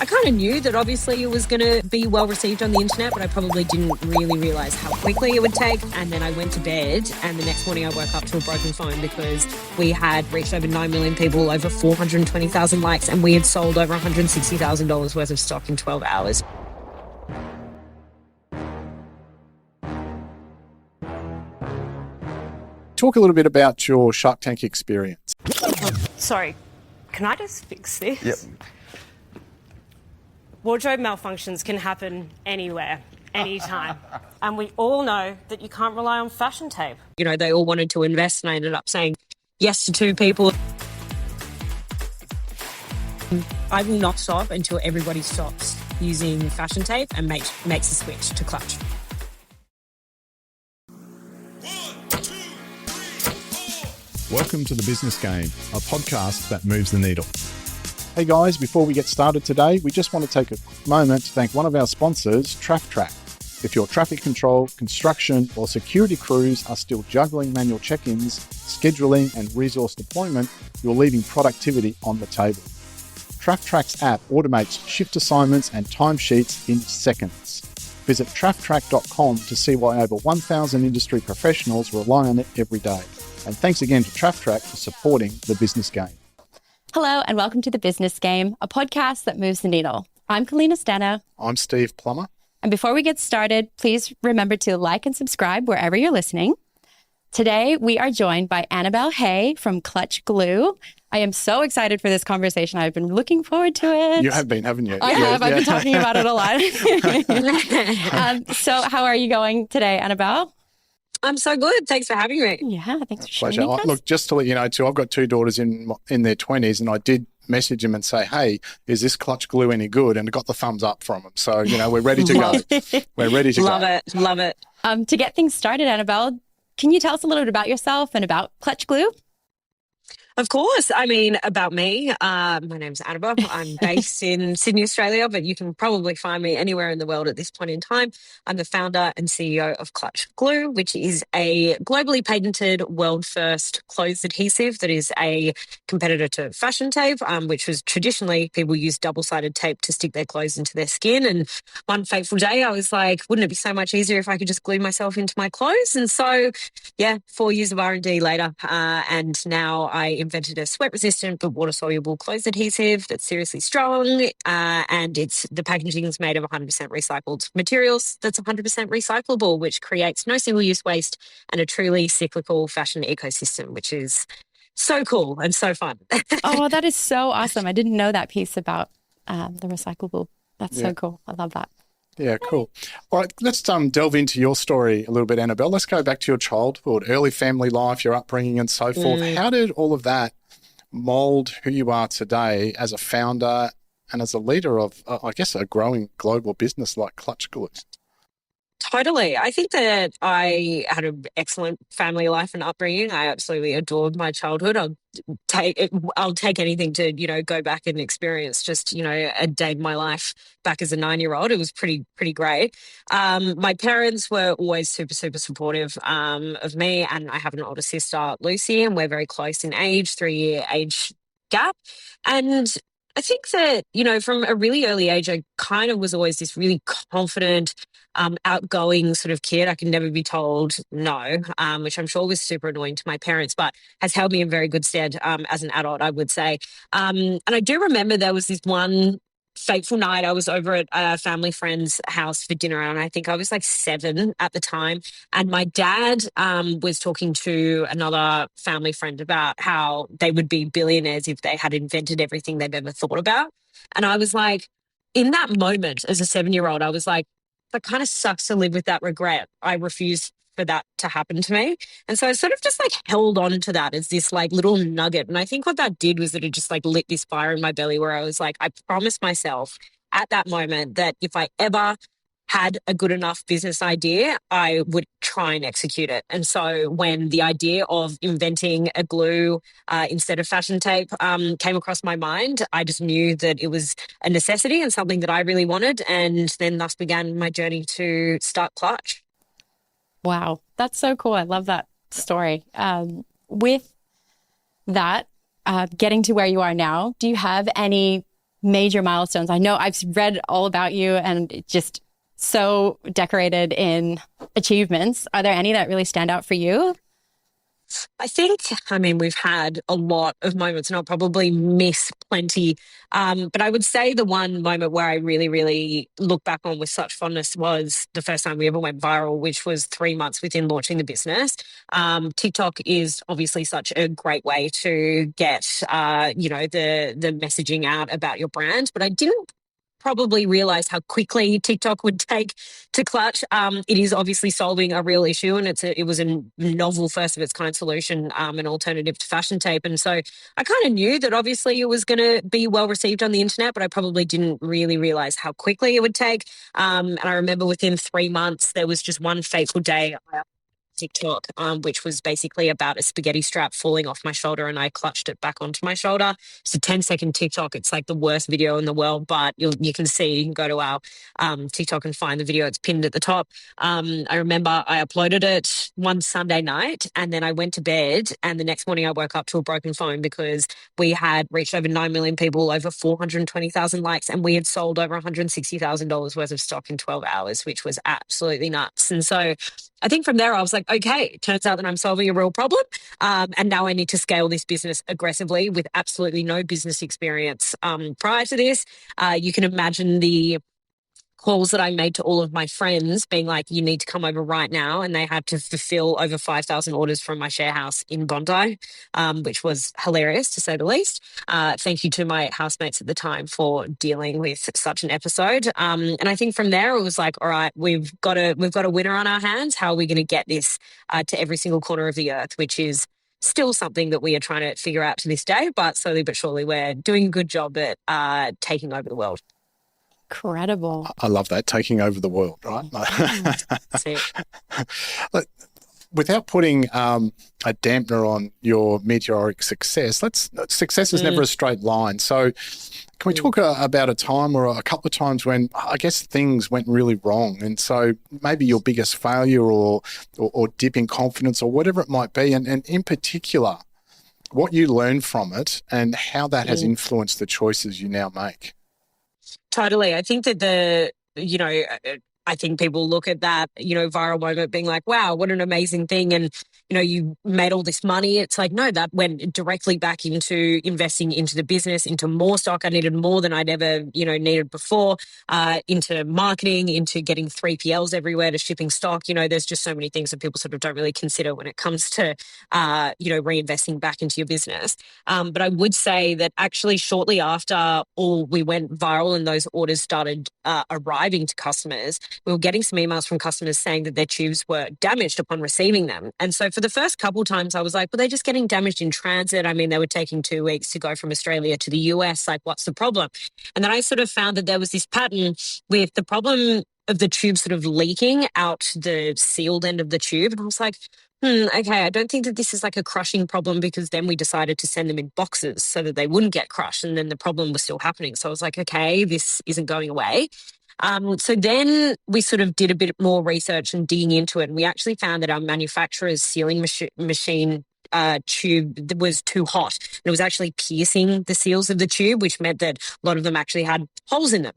I kind of knew that obviously it was going to be well received on the internet, but I probably didn't really realize how quickly it would take. And then I went to bed, and the next morning I woke up to a broken phone because we had reached over 9 million people, over 420,000 likes, and we had sold over $160,000 worth of stock in 12 hours. Talk a little bit about your Shark Tank experience. Sorry, can I just fix this? Yep. Wardrobe malfunctions can happen anywhere, anytime. And we all know that you can't rely on fashion tape. You know, they all wanted to invest, and I ended up saying yes to 2 people. I will not stop until everybody stops using fashion tape and makes a switch to clutch. Welcome to The Business Game, a podcast that moves the needle. Hey guys, before we get started today, we just want to take a quick moment to thank one of our sponsors, TrafTrack. If your traffic control, construction, or security crews are still juggling manual check-ins, scheduling, and resource deployment, you're leaving productivity on the table. TrafTrack's app automates shift assignments and timesheets in seconds. Visit traftrack.com to see why over 1,000 industry professionals rely on it every day. And thanks again to TrafTrack for supporting The Business Game. Hello and welcome to The Business Game, a podcast that moves the needle. I'm Kalena Stano. I'm Steve Plummer. And before we get started, please remember to like and subscribe wherever you're listening. Today, we are joined by Annabel Hay from Clutch Glue. I am so excited for this conversation. I've been looking forward to it. You have been, haven't you? I have. I've been talking about it a lot. So how are you going today, Annabel? I'm so good. Thanks for having me. Yeah, thanks for sharing. Pleasure. Look, just to let you know too, I've got 2 daughters in their 20s, and I did message them and say, hey, is this Clutch Glue any good? And I got the thumbs up from them. So, you know, we're ready to go. We're ready to Love go. it. Love it. To get things started, Annabel, can you tell us a little bit about yourself and about Clutch Glue? Of course. I mean, about me, my name's Annabel. I'm based in Sydney, Australia, but you can probably find me anywhere in the world at this point in time. I'm the founder and CEO of Clutch Glue, which is a globally patented world-first clothes adhesive that is a competitor to fashion tape, which was traditionally people use double-sided tape to stick their clothes into their skin. And one fateful day, I was like, wouldn't it be so much easier if I could just glue myself into my clothes? And so, yeah, 4 years of R&D later, and now I invented a sweat-resistant but water-soluble clothes adhesive that's seriously strong, and the packaging is made of 100% recycled materials that's 100% recyclable, which creates no single-use waste and a truly cyclical fashion ecosystem, which is so cool and so fun. Oh, that is so awesome. I didn't know that piece about the recyclable. That's so cool. I love that. Yeah, cool. All right, let's delve into your story a little bit, Annabel. Let's go back to your childhood, early family life, your upbringing and so forth. How did all of that mold who you are today as a founder and as a leader of, I guess, a growing global business like Clutch Glue? Totally. I think that I had an excellent family life and upbringing. I absolutely adored my childhood. I'll take anything to, you know, go back and experience just, you know, a day in my life back as a 9-year-old. It was pretty great. My parents were always super, super supportive of me, and I have an older sister, Lucy, and we're very close in age, 3-year age gap. And I think that, you know, from a really early age, I kind of was always this really confident, outgoing sort of kid. I could never be told no, which I'm sure was super annoying to my parents, but has held me in very good stead as an adult, I would say. And I do remember there was this one fateful night. I was over at a family friend's house for dinner, and I think I was like 7 at the time. And my dad was talking to another family friend about how they would be billionaires if they had invented everything they've ever thought about. And I was like, in that moment, as a 7-year-old, I was like, that kind of sucks to live with that regret. I refuse for that to happen to me. And so I sort of just like held on to that as this like little nugget. And I think what that did was that it just like lit this fire in my belly where I was like, I promised myself at that moment that if I ever had a good enough business idea, I would try and execute it. And so when the idea of inventing a glue instead of fashion tape came across my mind, I just knew that it was a necessity and something that I really wanted. And then thus began my journey to start Clutch. Wow, that's so cool. I love that story. With that, getting to where you are now, do you have any major milestones? I know I've read all about you and it's just so decorated in achievements. Are there any that really stand out for you? I mean, we've had a lot of moments and I'll probably miss plenty. But I would say the one moment where I really, really look back on with such fondness was the first time we ever went viral, which was 3 months within launching the business. TikTok is obviously such a great way to get, the messaging out about your brand, but I didn't probably realize how quickly TikTok would take to clutch. It is obviously solving a real issue, and it was a novel first of its kind solution, an alternative to fashion tape. And so I kind of knew that obviously it was going to be well received on the internet, but I probably didn't really realize how quickly it would take. And I remember within 3 months, there was just one fateful day. TikTok, which was basically about a spaghetti strap falling off my shoulder and I clutched it back onto my shoulder. It's a 10-second TikTok. It's like the worst video in the world, but you can go to our TikTok and find the video. It's pinned at the top. I remember I uploaded it one Sunday night and then I went to bed and the next morning I woke up to a broken phone because we had reached over 9 million people, over 420,000 likes, and we had sold over $160,000 worth of stock in 12 hours, which was absolutely nuts. And so I think from there, I was like, okay, it turns out that I'm solving a real problem. And now I need to scale this business aggressively with absolutely no business experience prior to this. You can imagine the calls that I made to all of my friends being like, you need to come over right now. And they had to fulfill over 5,000 orders from my share house in Bondi, which was hilarious to say the least. Thank you to my housemates at the time for dealing with such an episode. And I think from there it was like, all right, we've got a winner on our hands. How are we going to get this to every single corner of the earth, which is still something that we are trying to figure out to this day, but slowly but surely we're doing a good job at taking over the world. Incredible. I love that, taking over the world, right? Look, without putting a dampener on your meteoric success, success is never a straight line. So can we talk about a time or a couple of times when I guess things went really wrong? And so maybe your biggest failure or dip in confidence or whatever it might be. And in particular, what you learned from it and how that has influenced the choices you now make. Totally. I think that I think people look at that, viral moment being like, wow, what an amazing thing. And, you made all this money. It's like, no, that went directly back into investing into the business, into more stock. I needed more than I'd ever, needed before, into marketing, into getting 3PLs everywhere, to shipping stock. There's just so many things that people sort of don't really consider when it comes to, reinvesting back into your business. But I would say that actually shortly after we went viral and those orders started arriving to customers, we were getting some emails from customers saying that their tubes were damaged upon receiving them. And so for the first couple times, I was like, were they just getting damaged in transit? I mean, they were taking 2 weeks to go from Australia to the US. Like, what's the problem? And then I sort of found that there was this pattern with the problem of the tube sort of leaking out the sealed end of the tube. And I was like, okay, I don't think that this is like a crushing problem, because then we decided to send them in boxes so that they wouldn't get crushed. And then the problem was still happening. So I was like, okay, this isn't going away. So then we sort of did a bit more research and digging into it. And we actually found that our manufacturer's sealing machine tube was too hot. And it was actually piercing the seals of the tube, which meant that a lot of them actually had holes in them.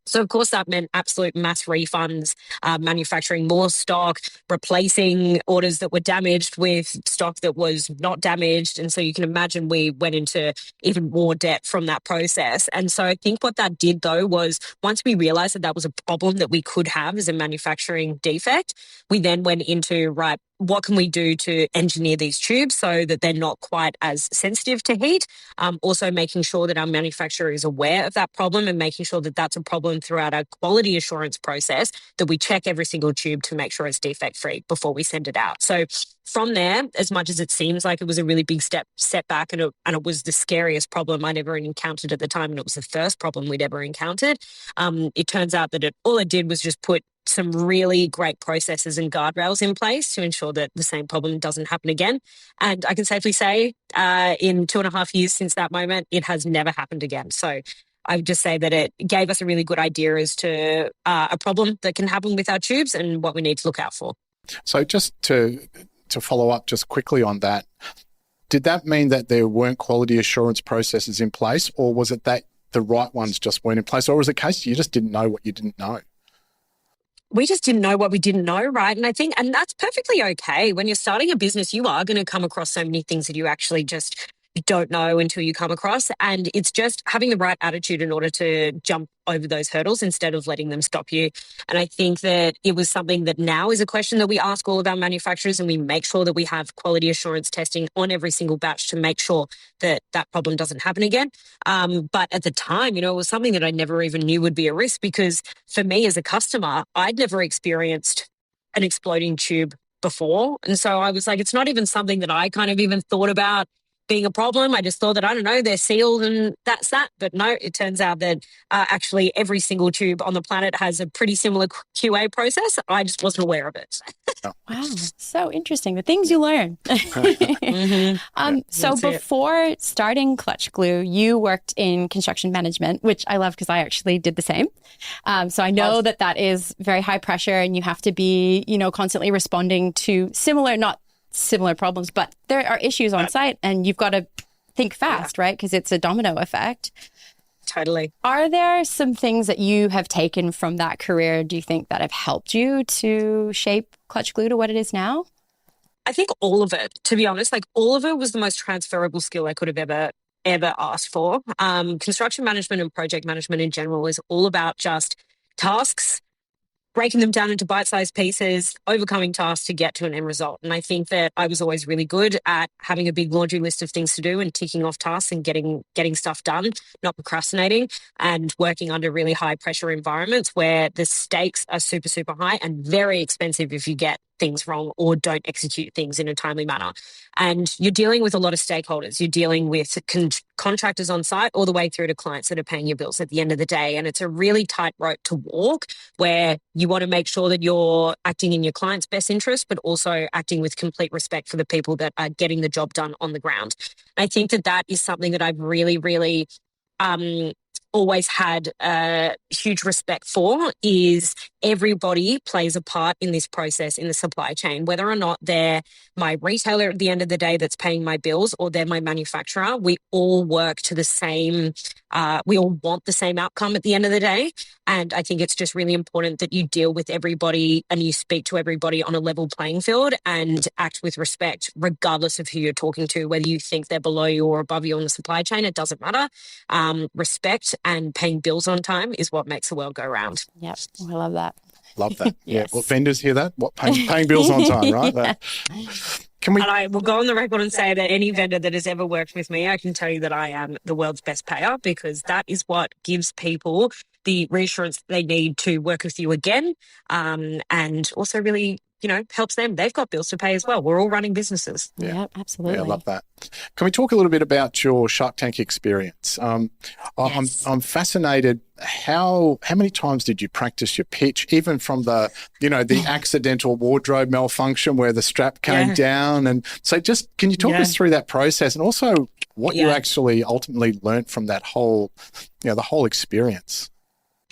So, of course, that meant absolute mass refunds, manufacturing more stock, replacing orders that were damaged with stock that was not damaged. And so you can imagine we went into even more debt from that process. And so I think what that did, though, was once we realized that that was a problem that we could have as a manufacturing defect, we then went into, right, what can we do to engineer these tubes so that they're not quite as sensitive to heat? Also making sure that our manufacturer is aware of that problem and making sure that that's a problem throughout our quality assurance process, that we check every single tube to make sure it's defect free before we send it out. So from there, as much as it seems like it was a really big setback and it was the scariest problem I'd ever encountered at the time, and it was the first problem we'd ever encountered, it turns out that all it did was just put some really great processes and guardrails in place to ensure that the same problem doesn't happen again. And I can safely say in 2.5 years since that moment, it has never happened again. So I would just say that it gave us a really good idea as to a problem that can happen with our tubes and what we need to look out for. So just to follow up just quickly on that, did that mean that there weren't quality assurance processes in place, or was it that the right ones just weren't in place? Or was it a case you just didn't know what you didn't know? We just didn't know what we didn't know, right? And I think, and that's perfectly okay. When you're starting a business, you are going to come across so many things that you actually just don't know until you come across. And it's just having the right attitude in order to jump over those hurdles instead of letting them stop you. And I think that it was something that now is a question that we ask all of our manufacturers, and we make sure that we have quality assurance testing on every single batch to make sure that that problem doesn't happen again. But at the time, it was something that I never even knew would be a risk, because for me as a customer, I'd never experienced an exploding tube before. And so I was like, it's not even something that I kind of even thought about being a problem. I just thought that, I don't know, they're sealed and that's that. But no, it turns out that actually every single tube on the planet has a pretty similar QA process. I just wasn't aware of it. Wow, so interesting. The things you learn. So before starting Clutch Glue, you worked in construction management, which I love because I actually did the same. So I know that is very high pressure, and you have to be, constantly responding to not similar problems, but there are issues on site, and you've got to think fast, right? Because it's a domino effect. Totally. Are there some things that you have taken from that career, do you think, that have helped you to shape Clutch Glue to what it is now? I think all of it, to be honest, all of it was the most transferable skill I could have ever asked for. Construction management and project management in general is all about just tasks, breaking them down into bite-sized pieces, overcoming tasks to get to an end result. And I think that I was always really good at having a big laundry list of things to do and ticking off tasks and getting stuff done, not procrastinating, and working under really high pressure environments where the stakes are super, super high and very expensive if you get things wrong or don't execute things in a timely manner. And you're dealing with a lot of stakeholders. You're dealing with contractors on site all the way through to clients that are paying your bills at the end of the day. And it's a really tight rope to walk, where you want to make sure that you're acting in your client's best interest, but also acting with complete respect for the people that are getting the job done on the ground. And I think that is something that I've really, really always had a huge respect for, is everybody plays a part in this process in the supply chain, whether or not they're my retailer at the end of the day that's paying my bills or they're my manufacturer. We all work to the same, we all want the same outcome at the end of the day. And I think it's just really important that you deal with everybody and you speak to everybody on a level playing field and act with respect, regardless of who you're talking to, whether you think they're below you or above you on the supply chain. It doesn't matter. Respect and paying bills on time is what makes the world go round. Yep, I love that. Love that. Yes. Yeah. Well, vendors hear that. Paying bills on time, right? And I will go on the record and say that any vendor that has ever worked with me, I can tell you that I am the world's best payer, because that is what gives people the reassurance they need to work with you again, and also really, helps them. They've got bills to pay as well. We're all running businesses. Yeah, absolutely. Yeah, I love that. Can we talk a little bit about your Shark Tank experience? Yes. I'm fascinated. How many times did you practice your pitch, even from the accidental wardrobe malfunction where the strap came down? And so can you talk us through that process, and also what you actually ultimately learned from that whole, the whole experience?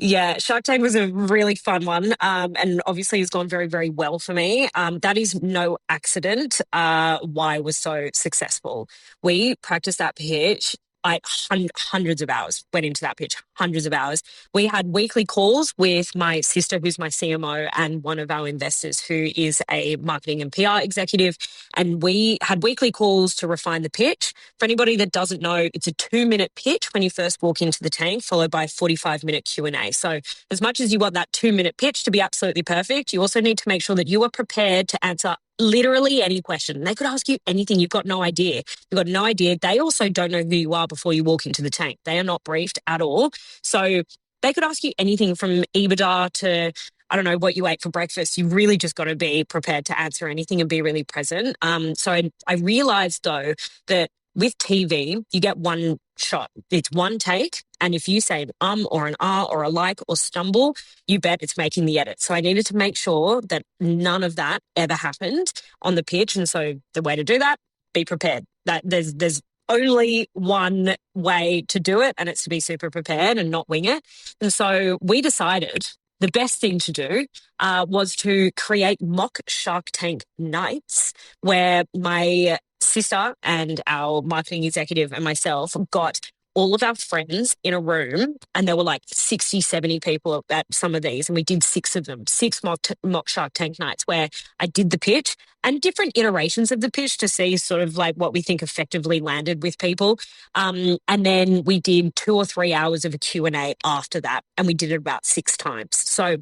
Yeah, Shark Tank was a really fun one, and obviously has gone very, very well for me. That is no accident why it was so successful. We practiced that pitch. Hundreds of hours went into that pitch, hundreds of hours. We had weekly calls with my sister, who's my CMO, and one of our investors, who is a marketing and PR executive. And we had weekly calls to refine the pitch. For anybody that doesn't know, it's a 2-minute pitch when you first walk into the tank, followed by a 45-minute Q&A. So as much as you want that 2-minute pitch to be absolutely perfect, you also need to make sure that you are prepared to answer literally any question. They could ask you anything. You've got no idea. You've got no idea. They also don't know who you are before you walk into the tank. They are not briefed at all. So they could ask you anything from EBITDA to, I don't know, what you ate for breakfast. You really just got to be prepared to answer anything and be really present. So I realized, though, that with TV, you get one shot. It's one take. And if you say an or an or a like or stumble, you bet it's making the edit. So I needed to make sure that none of that ever happened on the pitch. And so the way to do that, be prepared. That there's only one way to do it, and it's to be super prepared and not wing it. And so we decided the best thing to do was to create mock Shark Tank nights, where my sister and our marketing executive and myself got all of our friends in a room, and there were like 60, 70 people at some of these, and we did six of them, six mock Shark Tank nights where I did the pitch and different iterations of the pitch to see sort of like what we think effectively landed with people. And then we did 2 or 3 hours of a Q&A after that, and we did it about 6 times. So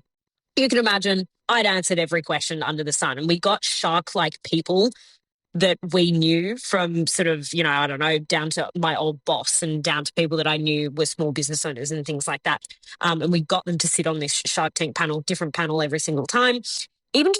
you can imagine I'd answered every question under the sun, and we got shark-like people that we knew, from sort of, I don't know, down to my old boss and down to people that I knew were small business owners and things like that. And we got them to sit on this Shark Tank panel, different panel every single time. Even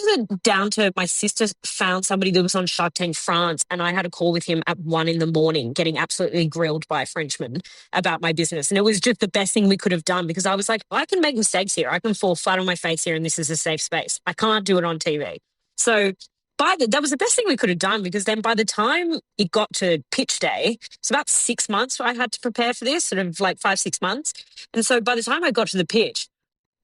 down to my sister found somebody that was on Shark Tank France, and I had a call with him at 1 a.m, getting absolutely grilled by a Frenchman about my business. And it was just the best thing we could have done, because I was like, I can make mistakes here. I can fall flat on my face here, and this is a safe space. I can't do it on TV. So that was the best thing we could have done, because then by the time it got to pitch day, it's about 6 months I had to prepare for this, sort of like 5, 6 months. And so by the time I got to the pitch,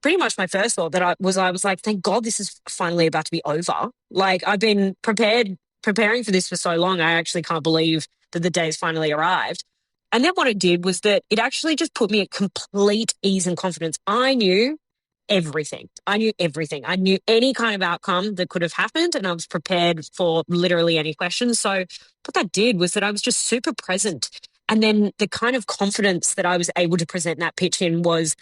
pretty much my first thought I was like, thank God this is finally about to be over. Like, I've been preparing for this for so long, I actually can't believe that the day's finally arrived. And then what it did was that it actually just put me at complete ease and confidence. I knew everything. I knew everything. I knew any kind of outcome that could have happened, and I was prepared for literally any questions. So what that did was that I was just super present. And then the kind of confidence that I was able to present that pitch in was,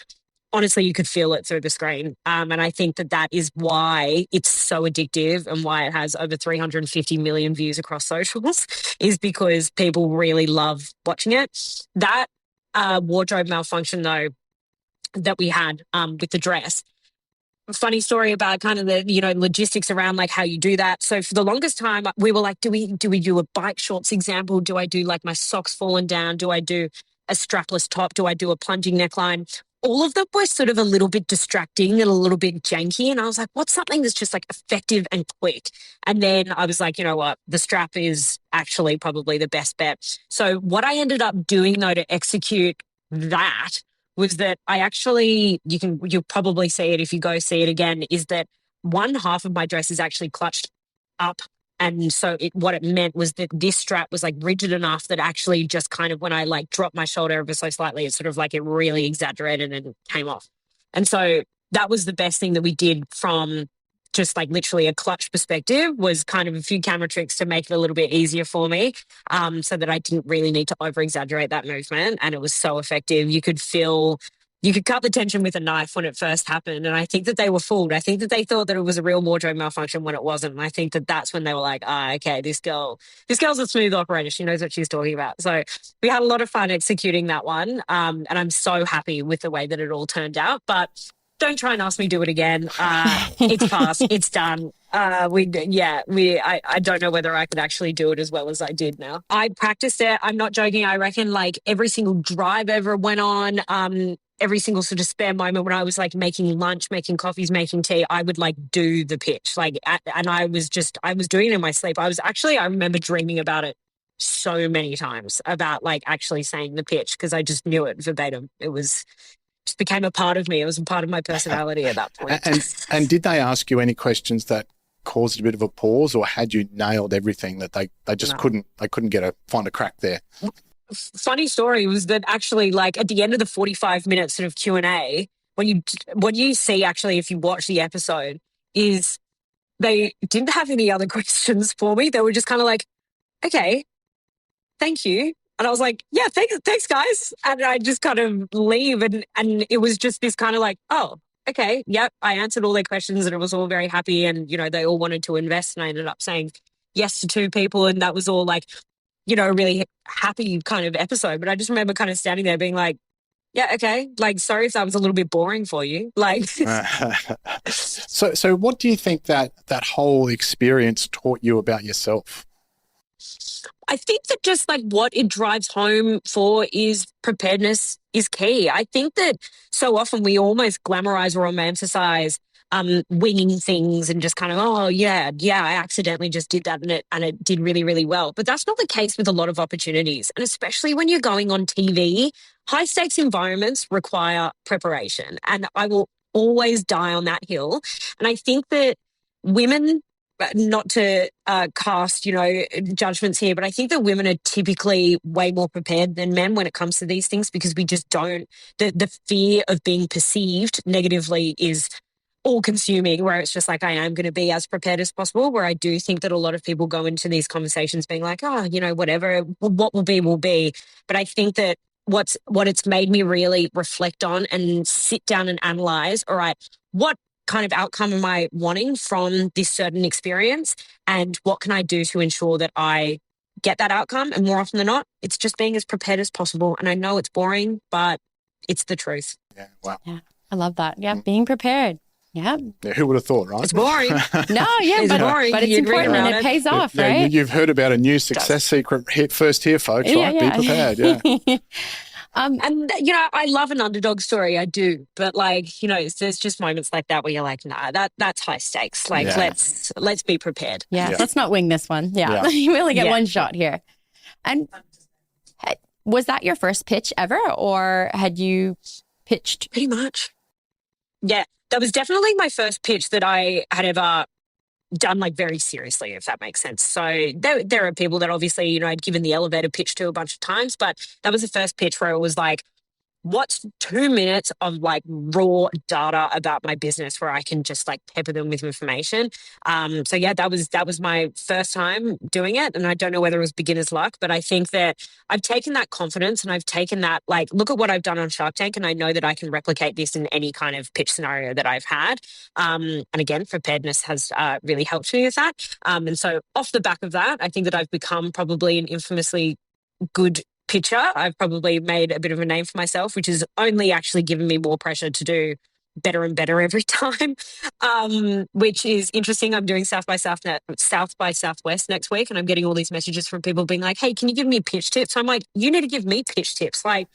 honestly, you could feel it through the screen. And I think that is why it's so addictive, and why it has over 350 million views across socials, is because people really love watching it. That wardrobe malfunction, though, that we had with the dress. Funny story about kind of the, logistics around like how you do that. So for the longest time, we were like, do we do a bike shorts example? Do I do like my socks falling down? Do I do a strapless top? Do I do a plunging neckline? All of them were sort of a little bit distracting and a little bit janky. And I was like, what's something that's just like effective and quick? And then I was like, you know what? The strap is actually probably the best bet. So what I ended up doing, though, to execute that was that I actually, you'll probably see it if you go see it again, is that one half of my dress is actually clutched up. And so what it meant was that this strap was like rigid enough that actually just kind of, when I like dropped my shoulder ever so slightly, it sort of like it really exaggerated and came off. And so that was the best thing that we did from just like literally a clutch perspective, was kind of a few camera tricks to make it a little bit easier for me, so that I didn't really need to over exaggerate that movement. And it was so effective. You could cut the tension with a knife when it first happened. And I think that they were fooled. I think that they thought that it was a real wardrobe malfunction when it wasn't. And I think that that's when they were like, okay, this girl's a smooth operator. She knows what she's talking about. So we had a lot of fun executing that one. And I'm so happy with the way that it all turned out. But don't try and ask me to do it again. It's past. It's done. I don't know whether I could actually do it as well as I did now. I practiced it. I'm not joking. I reckon like every single drive ever went on, every single sort of spare moment when I was like making lunch, making coffees, making tea, I would like do the pitch. And I was doing it in my sleep. I remember dreaming about it so many times, about like actually saying the pitch, because I just knew it verbatim. It just became a part of me. It was a part of my personality at that point. And did they ask you any questions that caused a bit of a pause, or had you nailed everything that they just couldn't find a crack there? Funny story was that actually, like at the end of the 45-minute sort of Q&A, what you see actually if you watch the episode is they didn't have any other questions for me. They were just kind of like, okay, thank you. And I was like, yeah, thanks, guys. And I just kind of leave. And it was just this kind of like, oh, okay, yep. I answered all their questions and it was all very happy. And, they all wanted to invest. And I ended up saying yes to 2 people. And that was all like, a really happy kind of episode. But I just remember kind of standing there being like, yeah, okay. Like, sorry if that was a little bit boring for you. Like, so what do you think that whole experience taught you about yourself? I think that just like what it drives home for is preparedness is key. I think that so often we almost glamorize or romanticize winging things and just kind of, oh yeah, I accidentally just did that and it did really, really well. But that's not the case with a lot of opportunities. And especially when you're going on TV, high stakes environments require preparation. And I will always die on that hill. And I think that women not to cast, judgments here, but I think that women are typically way more prepared than men when it comes to these things because we just don't, the fear of being perceived negatively is all consuming, where it's just like, I am going to be as prepared as possible, where I do think that a lot of people go into these conversations being like, oh, whatever, what will be, will be. But I think that what it's made me really reflect on and sit down and analyze, all right, what kind of outcome am I wanting from this certain experience? And what can I do to ensure that I get that outcome? And more often than not, it's just being as prepared as possible. And I know it's boring, but it's the truth. Yeah. Wow. Yeah. I love that. Yeah. Being prepared. Yeah. Yeah, who would have thought, right? It's boring. No, yeah, It's boring. but it's You'd read important and about it pays off, Yeah, right? you've heard about a new success secret first here, folks, right? Be prepared, yeah. And, I love an underdog story. I do. But there's just moments like that where you're like, nah, that's high stakes. Let's be prepared. Yeah. Let's not wing this one. Yeah. You only get one shot here. And was that your first pitch ever, or had you pitched? Pretty much. Yeah. That was definitely my first pitch that I had ever done very seriously, if that makes sense. So there are people that obviously, I'd given the elevator pitch to a bunch of times, but that was the first pitch where it was like, what's 2 minutes of raw data about my business where I can just pepper them with information. So yeah, that was my first time doing it. And I don't know whether it was beginner's luck, but I think that I've taken that confidence and I've taken that, look at what I've done on Shark Tank. And I know that I can replicate this in any kind of pitch scenario that I've had. And again, preparedness has really helped me with that. And so off the back of that, I think that I've become probably an infamously good pitcher. I've probably made a bit of a name for myself, which has only actually given me more pressure to do better and better every time, which is interesting. I'm doing South by Southwest next week, and I'm getting all these messages from people being like, hey, can you give me pitch tips? I'm like, you need to give me pitch tips. I'm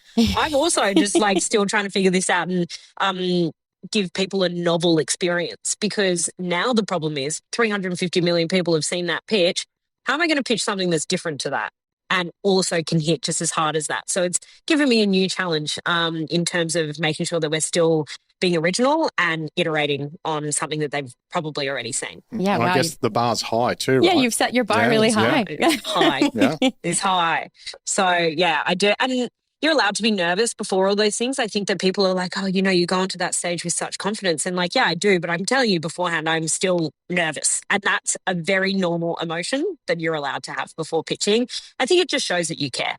also just still trying to figure this out and give people a novel experience, because now the problem is 350 million people have seen that pitch. How am I going to pitch something that's different to that and also can hit just as hard as that? So it's given me a new challenge in terms of making sure that we're still being original and iterating on something that they've probably already seen. Yeah, well, wow. I guess the bar's high too, Yeah, right? you've set your bar really high. It's high. Yeah. It's high. So yeah, I do. And you're allowed to be nervous before all those things. I think that people are like, oh, you go into that stage with such confidence. And yeah, I do. But I'm telling you beforehand, I'm still nervous. And that's a very normal emotion that you're allowed to have before pitching. I think it just shows that you care.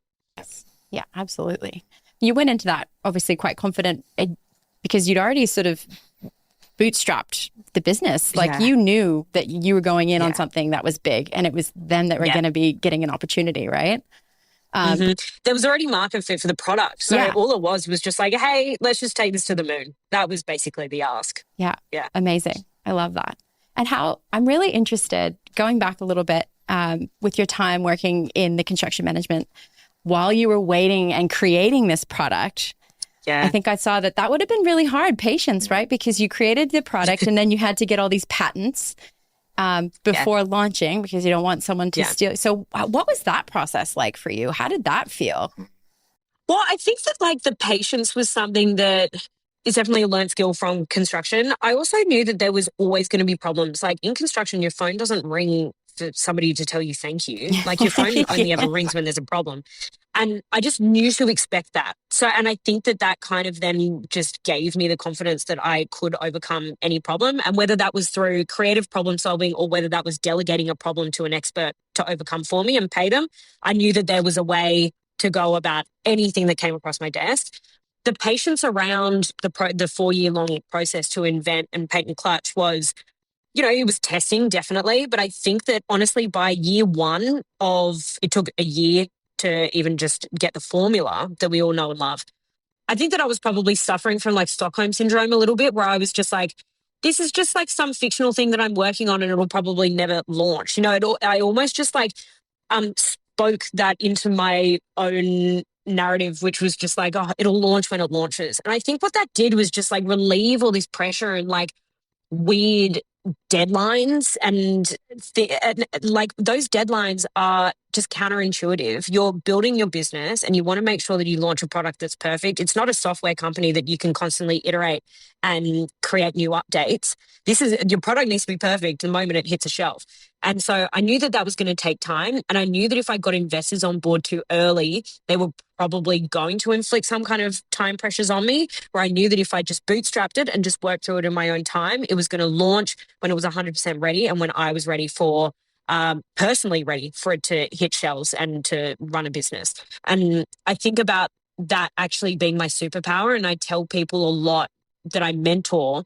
Yeah, absolutely. You went into that obviously quite confident because you'd already sort of bootstrapped the business. You knew that you were going in on something that was big, and it was them that were going to be getting an opportunity, right? There was already market fit for the product. So all it was just hey, let's just take this to the moon. That was basically the ask. Yeah. Amazing. I love that. And how I'm really interested, going back a little bit with your time working in the construction management, while you were waiting and creating this product. Yeah. I think I saw that would have been really hard, patience, right? Because you created the product and then you had to get all these patents before launching, because you don't want someone to steal. So what was that process like for you? How did that feel? Well, I think that the patience was something that is definitely a learned skill from construction. I also knew that there was always going to be problems. In construction, your phone doesn't ring for somebody to tell you thank you. Your phone only ever rings when there's a problem. And I just knew to expect that. So, and I think that kind of then just gave me the confidence that I could overcome any problem. And whether that was through creative problem solving or whether that was delegating a problem to an expert to overcome for me and pay them, I knew that there was a way to go about anything that came across my desk. The patience around the 4-year-long process to invent and patent Clutch was, it was testing, definitely. But I think that honestly, by year one it took a year to even just get the formula that we all know and love. I think that I was probably suffering from Stockholm syndrome a little bit, where I was just this is just some fictional thing that I'm working on and it'll probably never launch. I almost just spoke that into my own narrative, which was just oh, it'll launch when it launches. And I think what that did was just relieve all this pressure and weird deadlines and like those deadlines are just counterintuitive. You're building your business and you want to make sure that you launch a product that's perfect. It's not a software company that you can constantly iterate and create new updates. This is your product needs to be perfect the moment it hits a shelf. And so I knew that that was going to take time. And I knew that if I got investors on board too early, they were probably going to inflict some kind of time pressures on me, where I knew that if I just bootstrapped it and just worked through it in my own time, it was going to launch when it was 100% ready and when I was ready for, personally ready for it to hit shelves and to run a business. And I think about that actually being my superpower. And I tell people a lot that I mentor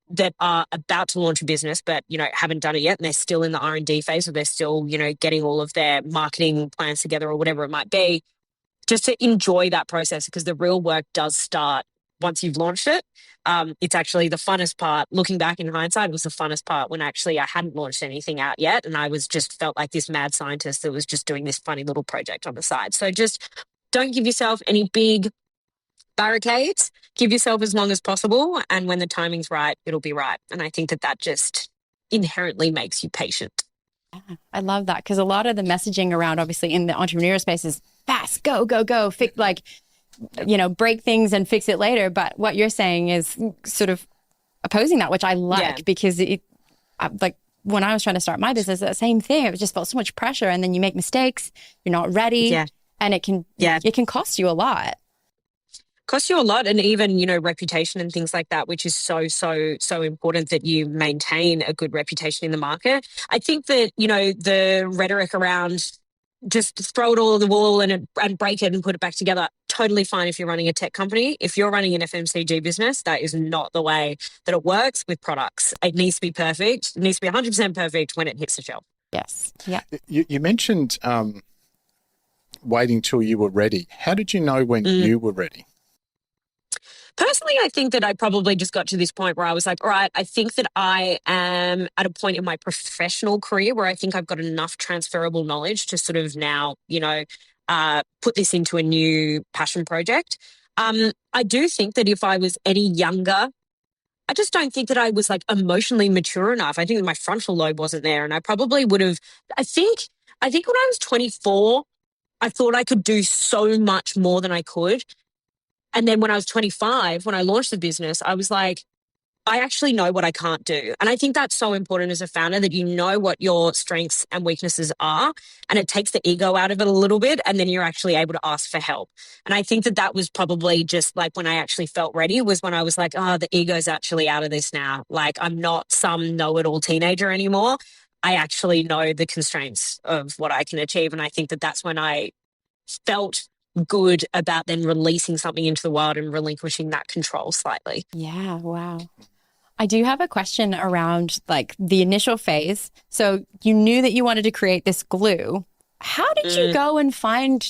that are about to launch a business, but, haven't done it yet. And they're still in the R&D phase, or they're still, getting all of their marketing plans together or whatever it might be, just to enjoy that process, because the real work does start once you've launched it. It's actually the funnest part. Looking back in hindsight, it was the funnest part when actually I hadn't launched anything out yet. And I was just felt like this mad scientist that was just doing this funny little project on the side. So just don't give yourself any big barricades. Give yourself as long as possible. And when the timing's right, it'll be right. And I think that that just inherently makes you patient. I love that, because a lot of the messaging around, obviously, in the entrepreneur space is fast, go, go, go, fix, break things and fix it later. But what you're saying is sort of opposing that, which I like, because like when I was trying to start my business, the same thing. It just felt so much pressure, and then you make mistakes, you're not ready, and it can cost you a lot. Costs you a lot, and even, reputation and things like that, which is so, so, so important that you maintain a good reputation in the market. I think that, the rhetoric around just throw it all at the wall and break it and put it back together, totally fine if you're running a tech company. If you're running an FMCG business, that is not the way that it works with products. It needs to be perfect. It needs to be 100% perfect when it hits the shelf. Yes. Yeah. You mentioned waiting till you were ready. How did you know when you were ready? Personally, I think that I probably just got to this point where I was like, all right, I think that I am at a point in my professional career where I think I've got enough transferable knowledge to sort of now, put this into a new passion project. I do think that if I was any younger, I just don't think that I was like emotionally mature enough. I think that my frontal lobe wasn't there, and I probably would have, I think when I was 24, I thought I could do so much more than I could. And then when I was 25, when I launched the business, I was like, I actually know what I can't do. And I think that's so important as a founder, that you know what your strengths and weaknesses are, and it takes the ego out of it a little bit. And then you're actually able to ask for help. And I think that that was probably just like when I actually felt ready, was when I was like, oh, the ego's actually out of this now. Like, I'm not some know-it-all teenager anymore. I actually know the constraints of what I can achieve. And I think that that's when I felt good about then releasing something into the world and relinquishing that control slightly. Yeah. Wow. I do have a question around like the initial phase. So you knew that you wanted to create this glue. How did you go and find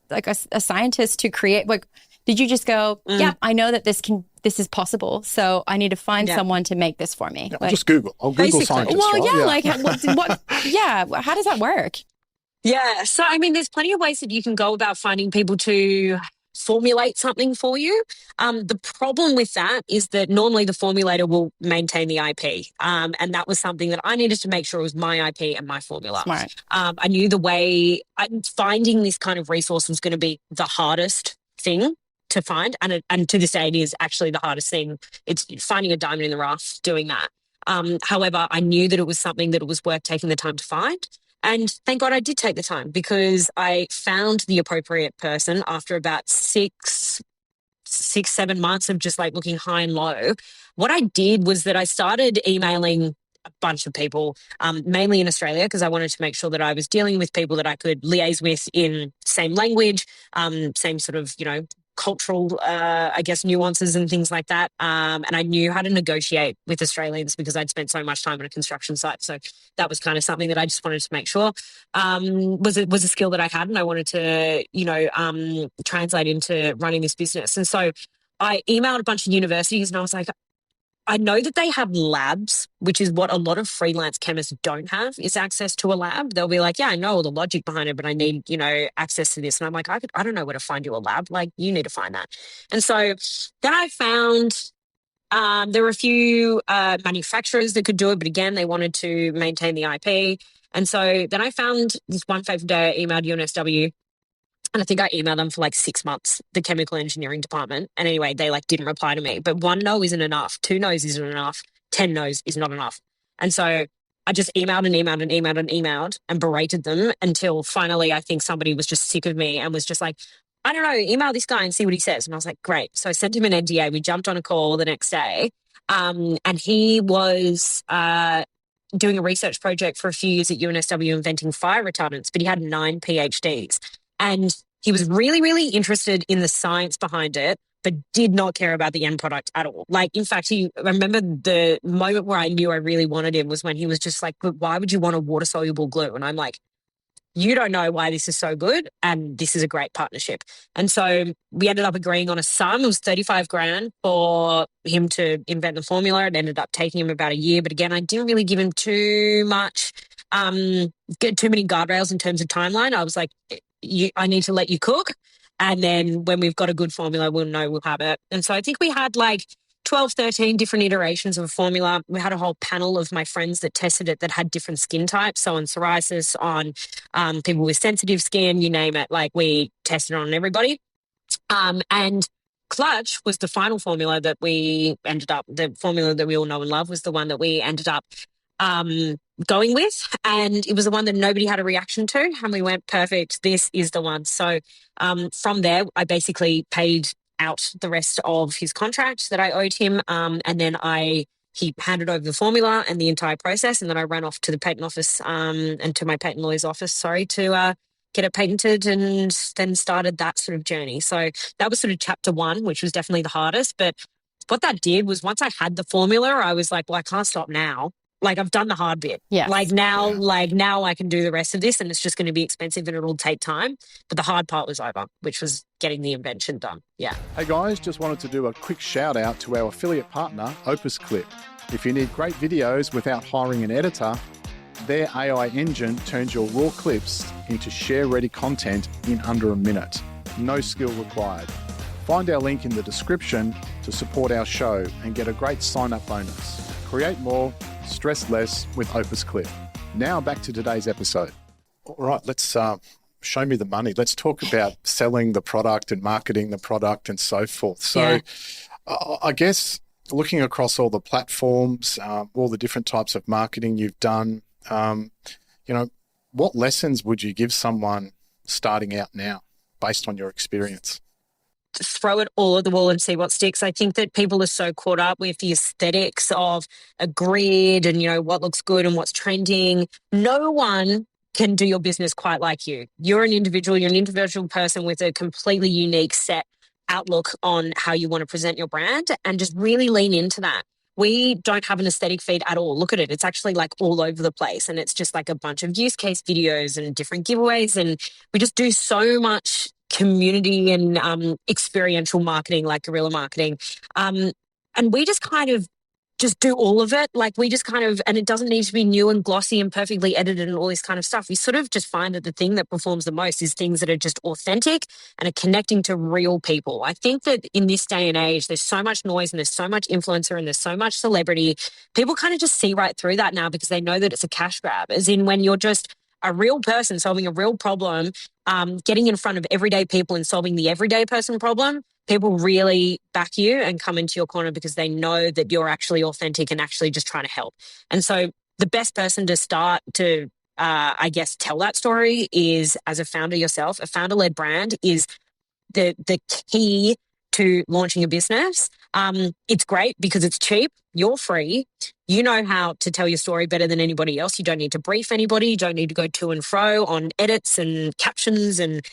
a scientist to create? Like, did you just go, yeah, I know that this is possible, so I need to find someone to make this for me? Yeah, just Google. I'll Google scientist. Well, right? yeah, like how does that work? Yeah. So, I mean, there's plenty of ways that you can go about finding people to formulate something for you. The problem with that is that normally the formulator will maintain the IP. And that was something that I needed to make sure it was my IP and my formula. Smart. I knew finding this kind of resource was going to be the hardest thing to find. And to this day, it is actually the hardest thing. It's finding a diamond in the rough doing that. However, I knew that it was something that it was worth taking the time to find. And thank God I did take the time, because I found the appropriate person after about 7 months of just like looking high and low. What I did was that I started emailing a bunch of people, mainly in Australia, because I wanted to make sure that I was dealing with people that I could liaise with in same language, same sort of, cultural, nuances and things like that. And I knew how to negotiate with Australians because I'd spent so much time on a construction site. So that was kind of something that I just wanted to make sure was a skill that I had, and I wanted to, translate into running this business. And so I emailed a bunch of universities, and I was like, I know that they have labs, which is what a lot of freelance chemists don't have, is access to a lab. They'll be like, yeah, I know all the logic behind it, but I need, access to this. And I'm like, I don't know where to find you a lab. Like, you need to find that. And so then I found There were a few manufacturers that could do it, but again, they wanted to maintain the IP. And so then I found this one fateful day, I emailed UNSW, and I think I emailed them for like 6 months, the chemical engineering department. And anyway, they like didn't reply to me. But one no isn't enough. Two no's isn't enough. 10 no's is not enough. And so I just emailed and emailed and emailed and emailed and berated them until finally I think somebody was just sick of me and was just like, I don't know, email this guy and see what he says. And I was like, great. So I sent him an NDA. We jumped on a call the next day. And he was doing a research project for a few years at UNSW inventing fire retardants, but he had 9 PhDs. And he was really, really interested in the science behind it, but did not care about the end product at all. Like, in fact, I remember the moment where I knew I really wanted him was when he was just like, but why would you want a water-soluble glue? And I'm like, you don't know why this is so good, and this is a great partnership. And so we ended up agreeing on a sum. It was 35 grand for him to invent the formula. It ended up taking him about a year. But again, I didn't really give him too much, get too many guardrails in terms of timeline. I was like, I need to let you cook. And then when we've got a good formula, we'll know we'll have it. And so I think we had like 12, 13 different iterations of a formula. We had a whole panel of my friends that tested it that had different skin types. So on psoriasis, on people with sensitive skin, you name it. Like we tested on everybody. And Clutch was the final formula that we ended up, the formula that we all know and love was the one that we ended up going with. And it was the one that nobody had a reaction to. And we went, perfect, this is the one. So from there, I basically paid out the rest of his contract that I owed him. And then he handed over the formula and the entire process. And then I ran off to the patent office and to my patent lawyer's office, to get it patented, and then started that sort of journey. So that was sort of chapter 1, which was definitely the hardest. But what that did was once I had the formula, I was like, well, I can't stop now. Like I've done the hard bit. Yes. Like now I can do the rest of this, and it's just going to be expensive and it'll take time. But the hard part was over, which was getting the invention done. Yeah. Hey guys, just wanted to do a quick shout out to our affiliate partner, Opus Clip. If you need great videos without hiring an editor, their AI engine turns your raw clips into share-ready content in under a minute. No skill required. Find our link in the description to support our show and get a great sign-up bonus. Create more, stress less with Opus Clip. Now back to today's episode. All right, let's show me the money. Let's talk about selling the product and marketing the product and so forth. So I guess looking across all the platforms, all the different types of marketing you've done, what lessons would you give someone starting out now based on your experience? Throw it all at the wall and see what sticks. I think that people are so caught up with the aesthetics of a grid and, what looks good and what's trending. No one can do your business quite like you. You're an individual person with a completely unique set outlook on how you want to present your brand, and just really lean into that. We don't have an aesthetic feed at all. Look at it. It's actually like all over the place, and it's just like a bunch of use case videos and different giveaways. And we just do so much community and experiential marketing, like guerrilla marketing. And we just kind of just do all of it. Like we just kind of, and it doesn't need to be new and glossy and perfectly edited and all this kind of stuff. We sort of just find that the thing that performs the most is things that are just authentic and are connecting to real people. I think that in this day and age, there's so much noise and there's so much influencer and there's so much celebrity. People kind of just see right through that now because they know that it's a cash grab, as in when you're just a real person solving a real problem, getting in front of everyday people and solving the everyday person problem, people really back you and come into your corner because they know that you're actually authentic and actually just trying to help. And so the best person to start to, tell that story is as a founder yourself. A founder-led brand is the key to launching a business. It's great because it's cheap. You're free. You know how to tell your story better than anybody else. You don't need to brief anybody. You don't need to go to and fro on edits and captions and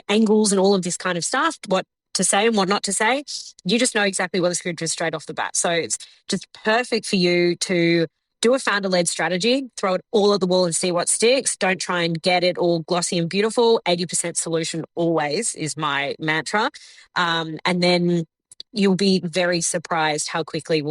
angles and all of this kind of stuff, what to say and what not to say. You just know exactly what the script is straight off the bat. So it's just perfect for you to do a founder-led strategy, throw it all at the wall and see what sticks. Don't try and get it all glossy and beautiful. 80% solution always is my mantra. And then you'll be very surprised how quickly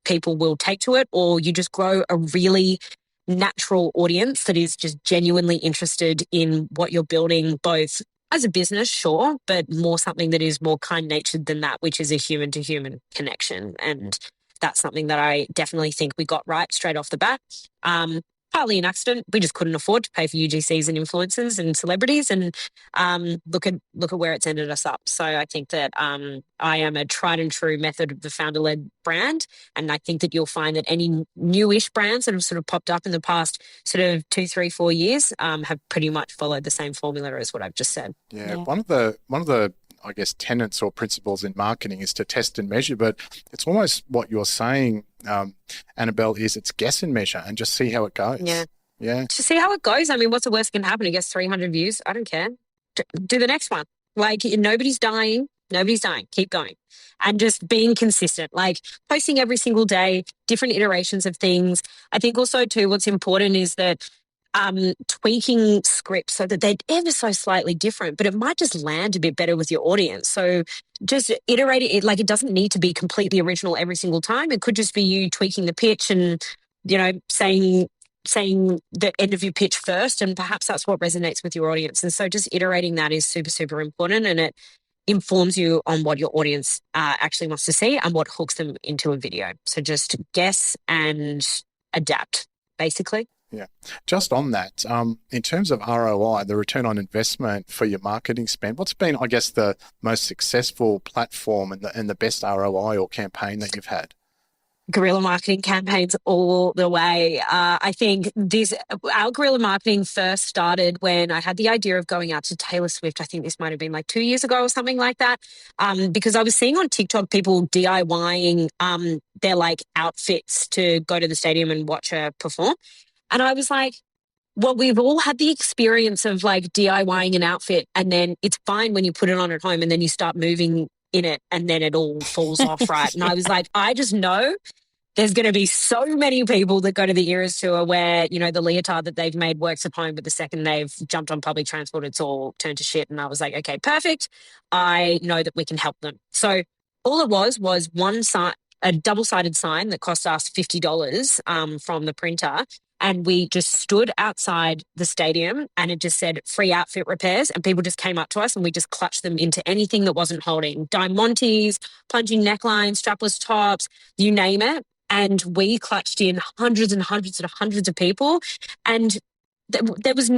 people will take to it, or you just grow a really natural audience that is just genuinely interested in what you're building, both as a business, sure, but more something that is more kind natured than that, which is a human to human connection. And that's something that I definitely think we got right straight off the bat. Partly an accident. We just couldn't afford to pay for UGCs and influencers and celebrities, and look at where it's ended us up. So I think that I am a tried and true method of the founder led brand, and I think that you'll find that any newish brands that have sort of popped up in the past sort of 2, 3, 4 years have pretty much followed the same formula as what I've just said. Yeah, Yeah. one of the I guess tenets or principles in marketing is to test and measure, but it's almost what you're saying, Annabelle, is it's guess and measure and just see how it goes. Yeah. Yeah. To see how it goes. I mean, what's the worst that can happen? It gets 300 views. I don't care. Do the next one. Like, nobody's dying. Nobody's dying. Keep going. And just being consistent, like posting every single day, different iterations of things. I think also, too, what's important is that tweaking scripts so that they're ever so slightly different, but it might just land a bit better with your audience. So just iterate it. Like, it doesn't need to be completely original every single time. It could just be you tweaking the pitch and, saying the end of your pitch first, and perhaps that's what resonates with your audience. And so just iterating that is super, super important, and it informs you on what your audience actually wants to see and what hooks them into a video. So just guess and adapt, basically. Yeah. Just on that, in terms of ROI, the return on investment for your marketing spend, what's been, I guess, the most successful platform and the best ROI or campaign that you've had? Guerrilla marketing campaigns all the way. I think our guerrilla marketing first started when I had the idea of going out to Taylor Swift. I think this might have been like 2 years ago or something like that. Because I was seeing on TikTok people DIYing their like outfits to go to the stadium and watch her perform. And I was like, well, we've all had the experience of like DIYing an outfit, and then it's fine when you put it on at home and then you start moving in it and then it all falls off, right? And I was like, I just know there's going to be so many people that go to the Eras tour where, the leotard that they've made works at home, but the second they've jumped on public transport, it's all turned to shit. And I was like, okay, perfect. I know that we can help them. So all it was one sign, a double-sided sign that cost us $50 from the printer. And we just stood outside the stadium and it just said free outfit repairs. And people just came up to us and we just clutched them into anything that wasn't holding. Diamantes, plunging necklines, strapless tops, you name it. And we clutched in hundreds and hundreds and hundreds of people. And there was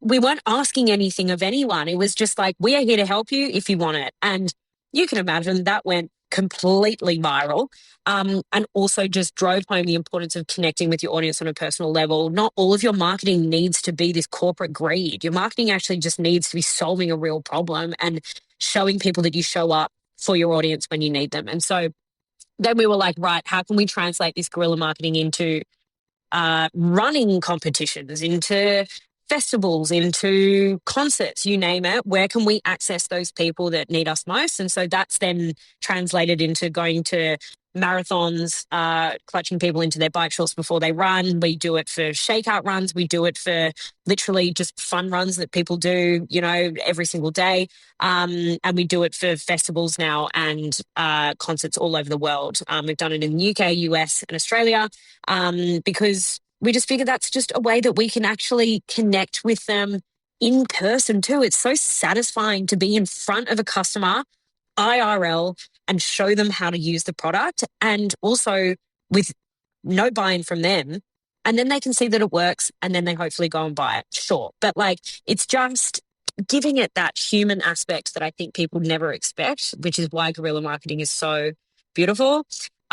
we weren't asking anything of anyone. It was just like, we are here to help you if you want it. And you can imagine that went completely viral, and also just drove home the importance of connecting with your audience on a personal level. Not all of your marketing needs to be this corporate greed. Your marketing actually just needs to be solving a real problem and showing people that you show up for your audience when you need them. And so then we were like, right, how can we translate this guerrilla marketing into running competitions, into festivals, into concerts, you name it? Where can we access those people that need us most? And so that's then translated into going to marathons, clutching people into their bike shorts before they run. We do it for shakeout runs. We do it for literally just fun runs that people do, every single day. And we do it for festivals now and concerts all over the world. We've done it in the UK, US, and Australia, because we just figured that's just a way that we can actually connect with them in person too. It's so satisfying to be in front of a customer, IRL, and show them how to use the product, and also with no buy-in from them. And then they can see that it works, and then they hopefully go and buy it. Sure. But it's just giving it that human aspect that I think people never expect, which is why guerrilla marketing is so beautiful.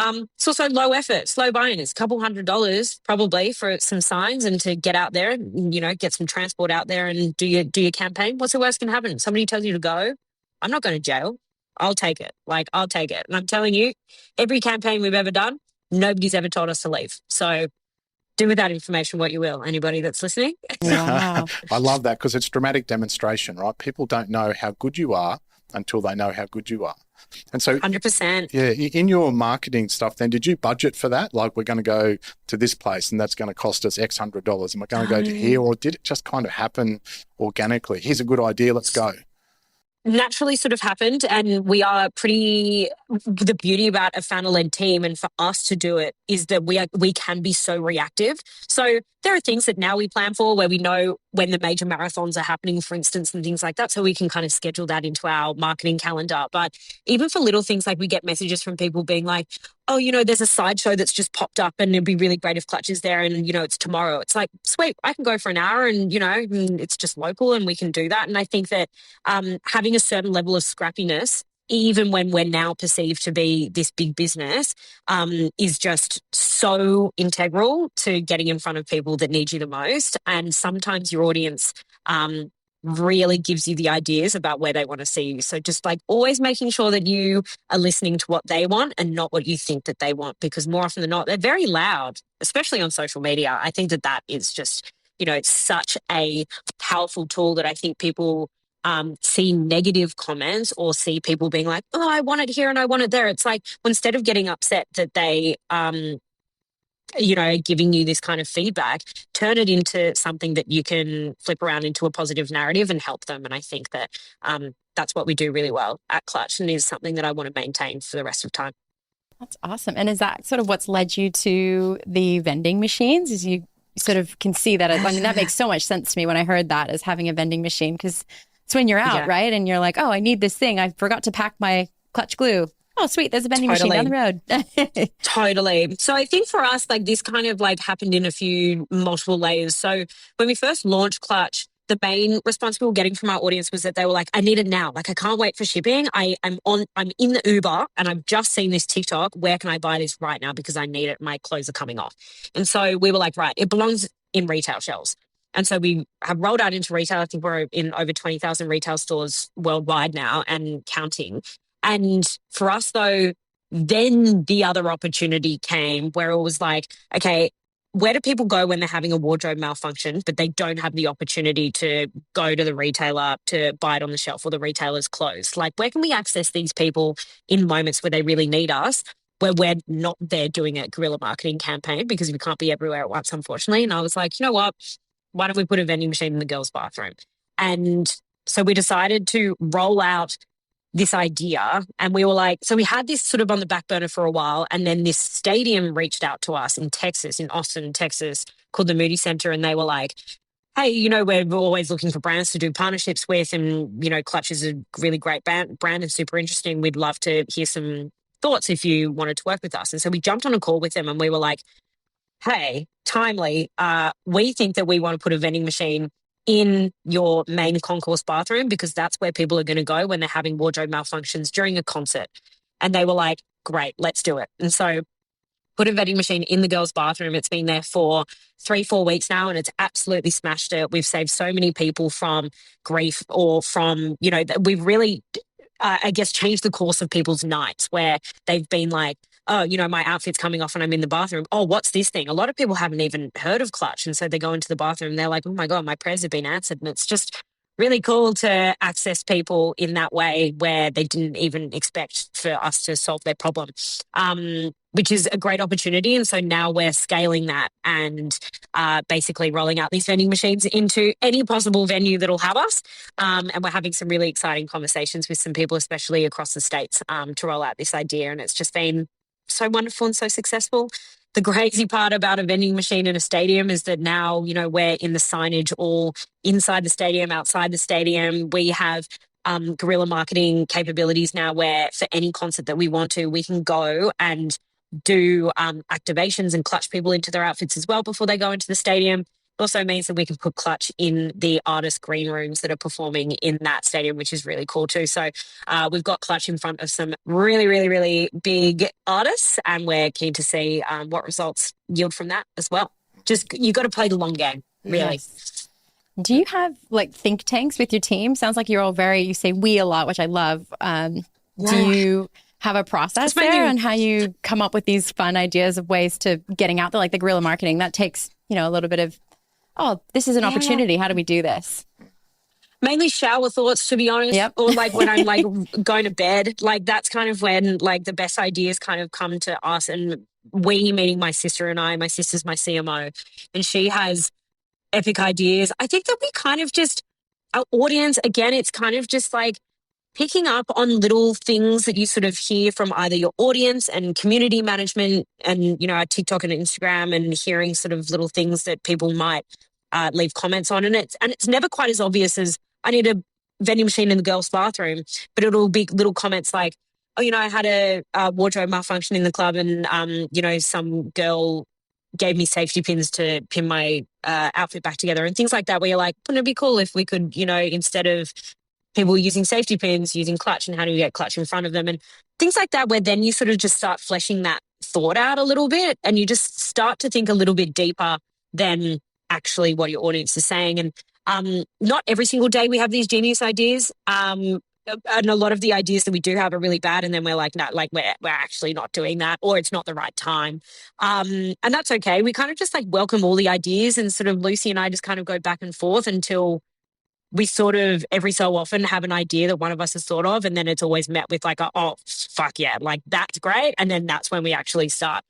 It's also low effort, slow buy-in. It's a couple $100 probably for some signs and to get out there, get some transport out there and do your campaign. What's the worst can happen? Somebody tells you to go. I'm not going to jail. I'll take it. I'll take it. And I'm telling you, every campaign we've ever done, nobody's ever told us to leave. So do with that information what you will, anybody that's listening. Wow. I love that because it's dramatic demonstration, right? People don't know how good you are until they know how good you are. And so 100%. Yeah, in your marketing stuff then, did you budget for that? Like, we're going to go to this place and that's going to cost us X $100 and we're going to go to here, or did it just kind of happen organically? Here's a good idea, let's go. naturally sort of happened, and we are pretty, the beauty about a founder-led team and for us to do it is that we can be so reactive. So there are things that now we plan for where we know when the major marathons are happening, for instance, and things like that, so we can kind of schedule that into our marketing calendar. But even for little things, like we get messages from people being like, oh, there's a sideshow that's just popped up and it'd be really great if Clutch is there, and it's tomorrow. It's like, sweet, I can go for an hour, and and it's just local and we can do that. And I think that having a certain level of scrappiness, even when we're now perceived to be this big business, is just so integral to getting in front of people that need you the most. And sometimes your audience really gives you the ideas about where they want to see you. So just like always making sure that you are listening to what they want and not what you think that they want, because more often than not, they're very loud, especially on social media. I think that is just, it's such a powerful tool that I think people see negative comments or see people being like, oh, I want it here and I want it there. It's like, instead of getting upset that they, giving you this kind of feedback, turn it into something that you can flip around into a positive narrative and help them. And I think that that's what we do really well at Clutch, and is something that I want to maintain for the rest of time. That's awesome. And is that sort of what's led you to the vending machines? Is you sort of can see that? I mean, that makes so much sense to me when I heard that, as having a vending machine, because it's when you're out, right? And you're like, oh, I need this thing. I forgot to pack my Clutch glue. Oh, sweet. There's a vending machine down the road. Totally. So I think for us, like, this kind of like happened in a few multiple layers. So when we first launched Clutch, the main response we were getting from our audience was that they were like, I need it now. Like, I can't wait for shipping. I'm in the Uber and I've just seen this TikTok. Where can I buy this right now? Because I need it. My clothes are coming off. And so we were like, right, it belongs in retail shelves. And so we have rolled out into retail. I think we're in over 20,000 retail stores worldwide now and counting. And for us, though, then the other opportunity came where it was like, okay, where do people go when they're having a wardrobe malfunction, but they don't have the opportunity to go to the retailer to buy it on the shelf, or the retailer's closed? Like, where can we access these people in moments where they really need us, where we're not there doing a guerrilla marketing campaign, because we can't be everywhere at once, unfortunately? And I was like, you know what? Why don't we put a vending machine in the girls' bathroom? And so we decided to roll out this idea, and we were like, so we had this sort of on the back burner for a while, and then this stadium reached out to us in Texas, in Austin, Texas, called the Moody Center, and they were like, hey, we're always looking for brands to do partnerships with, and Clutch is a really great brand and super interesting. We'd love to hear some thoughts if you wanted to work with us. And so we jumped on a call with them, and we were like, hey, timely, we think that we want to put a vending machine in your main concourse bathroom, because that's where people are going to go when they're having wardrobe malfunctions during a concert. And they were like, great, let's do it. And so put a vending machine in the girls' bathroom. It's been there for 3-4 weeks now, and it's absolutely smashed it. We've saved so many people from grief, or from, we've really, I guess, changed the course of people's nights, where they've been like, oh, my outfit's coming off and I'm in the bathroom. Oh, what's this thing? A lot of people haven't even heard of Clutch. And so they go into the bathroom and they're like, oh my God, my prayers have been answered. And it's just really cool to access people in that way, where they didn't even expect for us to solve their problem, which is a great opportunity. And so now we're scaling that and basically rolling out these vending machines into any possible venue that'll have us. And we're having some really exciting conversations with some people, especially across the States, to roll out this idea. And it's just been so wonderful and so successful. The crazy part about a vending machine in a stadium is that now, we're in the signage all inside the stadium, outside the stadium. We have guerrilla marketing capabilities now, where for any concert that we want to, we can go and do activations and clutch people into their outfits as well before they go into the stadium. It also means that we can put Clutch in the artist green rooms that are performing in that stadium, which is really cool too. So we've got Clutch in front of some really, really, really big artists, and we're keen to see what results yield from that as well. Just, you got to play the long game, really. Yes. Do you have like think tanks with your team? Sounds like you're all you say we a lot, which I love. Do you have a process there on how you come up with these fun ideas of ways to getting out there, like the guerrilla marketing? That takes, a little bit of, oh, this is an opportunity. How do we do this? Mainly shower thoughts, to be honest. Yep. Or like when I'm like going to bed, like that's kind of when like the best ideas kind of come to us. And we, meaning my sister and I, my sister's my CMO, and she has epic ideas. I think that we kind of just, our audience, again, it's kind of just like picking up on little things that you sort of hear from either your audience and community management and, TikTok and Instagram, and hearing sort of little things that people might leave comments on. And it's never quite as obvious as, I need a vending machine in the girls' bathroom, but it'll be little comments like, oh, I had a wardrobe malfunction in the club, and, some girl gave me safety pins to pin my outfit back together, and things like that, where you're like, wouldn't it be cool if we could, instead of people using safety pins, using clutch, and how do you get clutch in front of them, and things like that, where then you sort of just start fleshing that thought out a little bit, and you just start to think a little bit deeper than actually what your audience is saying. And not every single day we have these genius ideas. And a lot of the ideas that we do have are really bad, and then we're like, no, like we're actually not doing that, or it's not the right time. And that's okay. We kind of just like welcome all the ideas, and sort of Lucy and I just kind of go back and forth until we sort of every so often have an idea that one of us has thought of, and then it's always met with like, oh, fuck yeah, like that's great. And then that's when we actually start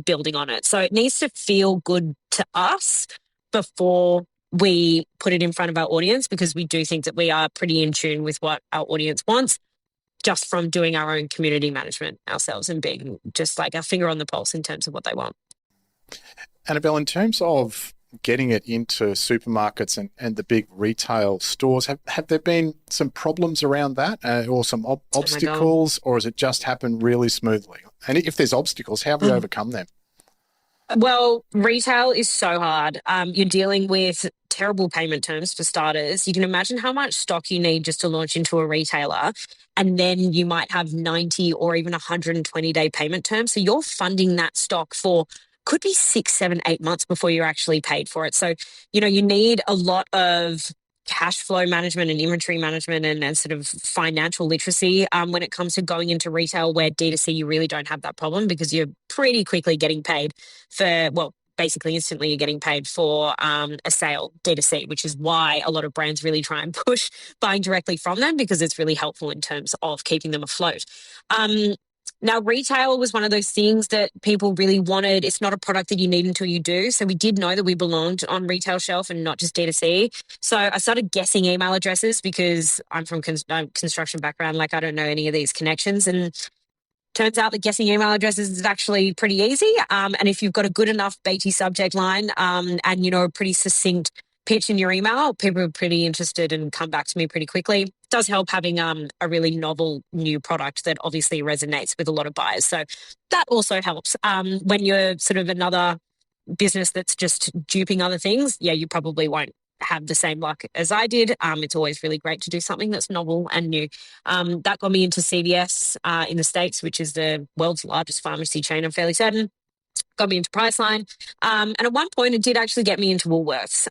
building on it. So it needs to feel good to us before we put it in front of our audience, because we do think that we are pretty in tune with what our audience wants, just from doing our own community management ourselves and being just like our finger on the pulse in terms of what they want. Annabel, in terms of getting it into supermarkets and the big retail stores, have there been some problems around that, or some obstacles, or has it just happened really smoothly? And if there's obstacles, how have you overcome them? Well, retail is so hard. You're dealing with terrible payment terms for starters. You can imagine how much stock you need just to launch into a retailer. And then you might have 90 or even 120-day payment terms. So you're funding that stock for could be 6, 7, 8 months before you're actually paid for it. So, you need a lot of cash flow management and inventory management and sort of financial literacy when it comes to going into retail, where D2C, you really don't have that problem, because you're pretty quickly getting paid for, well, basically instantly you're getting paid for a sale, D2C, which is why a lot of brands really try and push buying directly from them, because it's really helpful in terms of keeping them afloat. Now, retail was one of those things that people really wanted. It's not a product that you need until you do. So we did know that we belonged on retail shelf and not just D2C. So I started guessing email addresses, because I'm from construction background. Like, I don't know any of these connections. And turns out that guessing email addresses is actually pretty easy. And if you've got a good enough Beatty subject line and, a pretty succinct pitch in your email, people are pretty interested and come back to me pretty quickly. It does help having a really novel new product that obviously resonates with a lot of buyers. So that also helps. When you're sort of another business that's just duping other things, yeah, you probably won't have the same luck as I did. It's always really great to do something that's novel and new. That got me into CVS in the States, which is the world's largest pharmacy chain, I'm fairly certain. Got me into Priceline. And at one point, it did actually get me into Woolworths.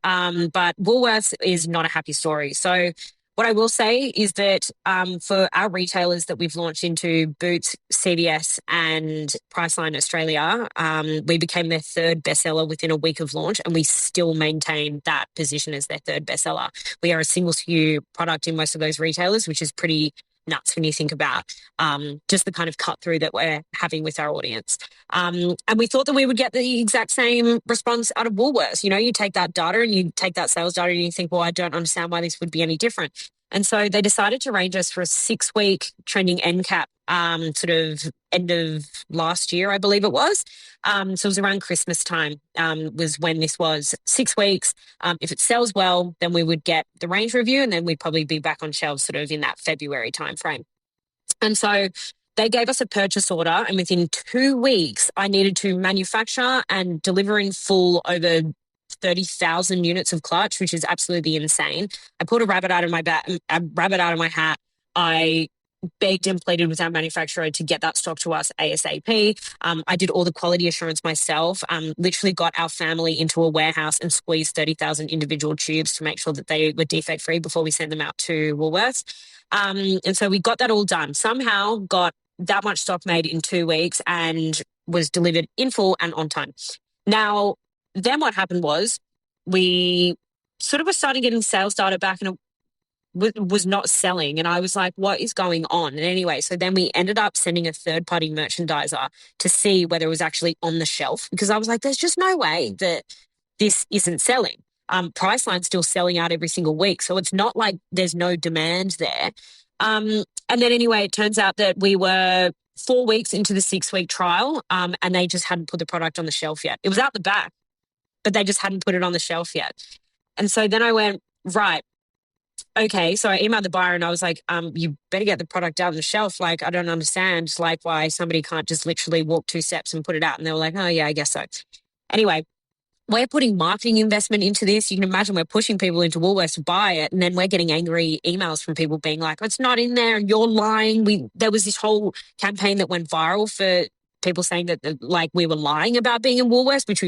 But Woolworths is not a happy story. So what I will say is that for our retailers that we've launched into, Boots, CVS and Priceline Australia, we became their third bestseller within a week of launch, and we still maintain that position as their third bestseller. We are a single SKU product in most of those retailers, which is pretty nuts when you think about just the kind of cut through that we're having with our audience. And we thought that we would get the exact same response out of Woolworths. You take that data and you take that sales data and you think, well, I don't understand why this would be any different. And so they decided to range us for a 6-week trending end cap, sort of end of last year, I believe it was. So it was around Christmas time was when this was 6 weeks. If it sells well, then we would get the range review, and then we'd probably be back on shelves sort of in that February timeframe. And so they gave us a purchase order, and within 2 weeks, I needed to manufacture and deliver in full over 30,000 units of clutch, which is absolutely insane. I pulled a rabbit out of my hat. I begged and pleaded with our manufacturer to get that stock to us ASAP. I did all the quality assurance myself, literally got our family into a warehouse and squeezed 30,000 individual tubes to make sure that they were defect free before we sent them out to Woolworths. And so we got that all done. Somehow got that much stock made in 2 weeks and was delivered in full and on time. Now, then what happened was we sort of were starting getting sales data back, and it was not selling. And I was like, what is going on? And anyway, so then we ended up sending a third-party merchandiser to see whether it was actually on the shelf, because I was like, there's just no way that this isn't selling. Priceline's still selling out every single week. So it's not like there's no demand there. And then anyway, it turns out that we were 4 weeks into the 6-week trial, and they just hadn't put the product on the shelf yet. It was out the back, but they just hadn't put it on the shelf yet. And so then I went, right, okay. So I emailed the buyer and I was like, you better get the product out on the shelf. Like, I don't understand, like, why somebody can't just literally walk 2 steps and put it out. And they were like, oh, yeah, I guess so. Anyway, we're putting marketing investment into this. You can imagine we're pushing people into Woolworths to buy it. And then we're getting angry emails from people being like, it's not in there and you're lying. There was this whole campaign that went viral for people saying that like we were lying about being in Woolworths, which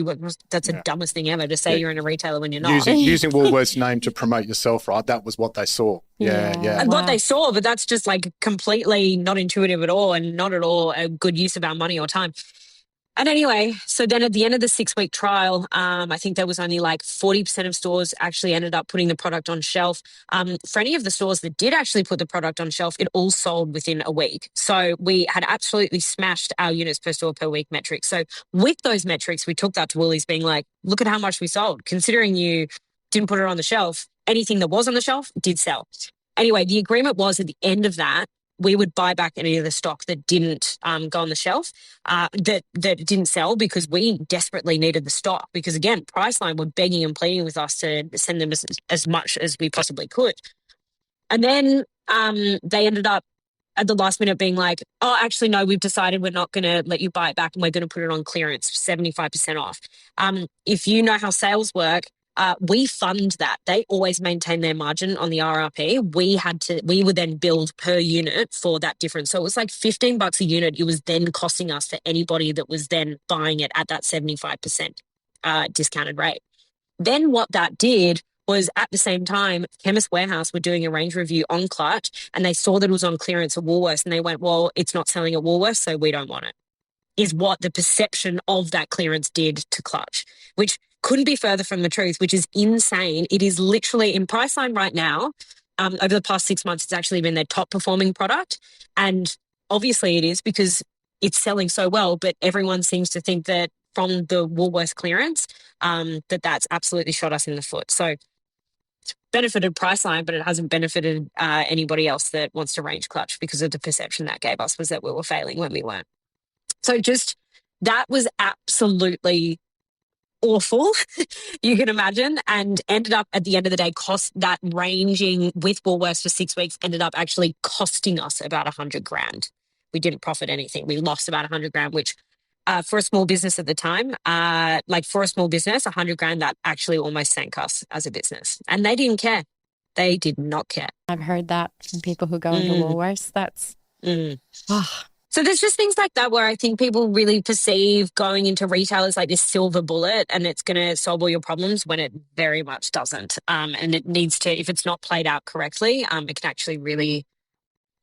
that's the dumbest thing ever to say you're in a retailer when you're not. Using Woolworths' name to promote yourself, right? That was what they saw. Yeah. And what they saw, but that's just like completely not intuitive at all and not at all a good use of our money or time. And anyway, so then at the end of the 6-week trial, I think there was only like 40% of stores actually ended up putting the product on shelf. For any of the stores that did actually put the product on shelf, it all sold within a week. So we had absolutely smashed our units per store per week metrics. So with those metrics, we took that to Woolies being like, look at how much we sold. Considering you didn't put it on the shelf, anything that was on the shelf did sell. Anyway, the agreement was at the end of that, we would buy back any of the stock that didn't go on the shelf, that didn't sell because we desperately needed the stock. Because again, Priceline were begging and pleading with us to send them as much as we possibly could. And then they ended up at the last minute being like, oh, actually, no, we've decided we're not going to let you buy it back and we're going to put it on clearance, 75% off. If you know how sales work, we fund that. They always maintain their margin on the RRP. We would then build per unit for that difference. So it was like $15 a unit. It was then costing us for anybody that was then buying it at that 75% discounted rate. Then what that did was at the same time, Chemist Warehouse were doing a range review on Clutch and they saw that it was on clearance at Woolworths and they went, well, it's not selling at Woolworths, so we don't want it, is what the perception of that clearance did to Clutch, which couldn't be further from the truth, which is insane. It is literally in Priceline right now. Over the past 6 months, it's actually been their top performing product. And obviously it is because it's selling so well, but everyone seems to think that from the Woolworths clearance, that's absolutely shot us in the foot. So it's benefited Priceline, but it hasn't benefited anybody else that wants to range Clutch because of the perception that gave us was that we were failing when we weren't. So just that was absolutely awful, you can imagine, and ended up at the end of the day, cost that ranging with Woolworths for 6 weeks ended up actually costing us about $100,000. We didn't profit anything. We lost about $100,000, which for a small business at the time, for a small business, $100,000, that actually almost sank us as a business. And they didn't care. They did not care. I've heard that from people who go into Woolworths. That's... So there's just things like that where I think people really perceive going into retail as like this silver bullet and it's going to solve all your problems when it very much doesn't. And it needs to, if it's not played out correctly, it can actually really,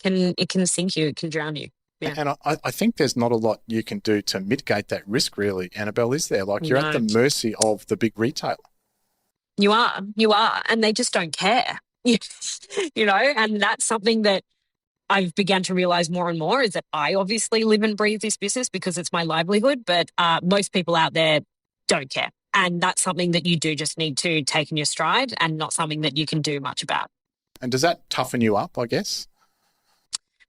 it can sink you, it can drown you. Yeah. And I think there's not a lot you can do to mitigate that risk really, Annabel, is there? Like you're at the mercy of the big retailer. You are. And they just don't care, you know, and that's something that I've begun to realize more and more is that I obviously live and breathe this business because it's my livelihood, but most people out there don't care. And that's something that you do just need to take in your stride and not something that you can do much about. And does that toughen you up, I guess?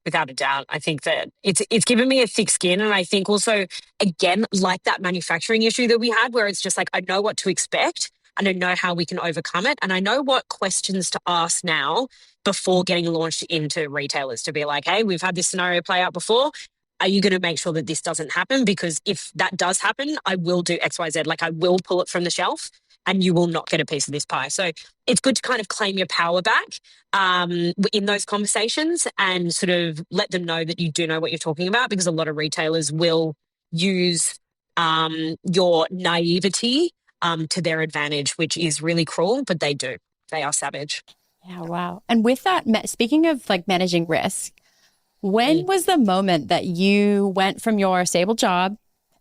Without a doubt. I think that it's given me a thick skin. And I think also, again, like that manufacturing issue that we had where it's just like, I know what to expect and I know how we can overcome it. And I know what questions to ask now before getting launched into retailers to be like, hey, we've had this scenario play out before. Are you going to make sure that this doesn't happen? Because if that does happen, I will do X, Y, Z. Like I will pull it from the shelf and you will not get a piece of this pie. So it's good to kind of claim your power back in those conversations and sort of let them know that you do know what you're talking about, because a lot of retailers will use your naivety to their advantage, which is really cruel, but they do. They are savage. Yeah, wow. And with that, speaking of like managing risk, when was the moment that you went from your stable job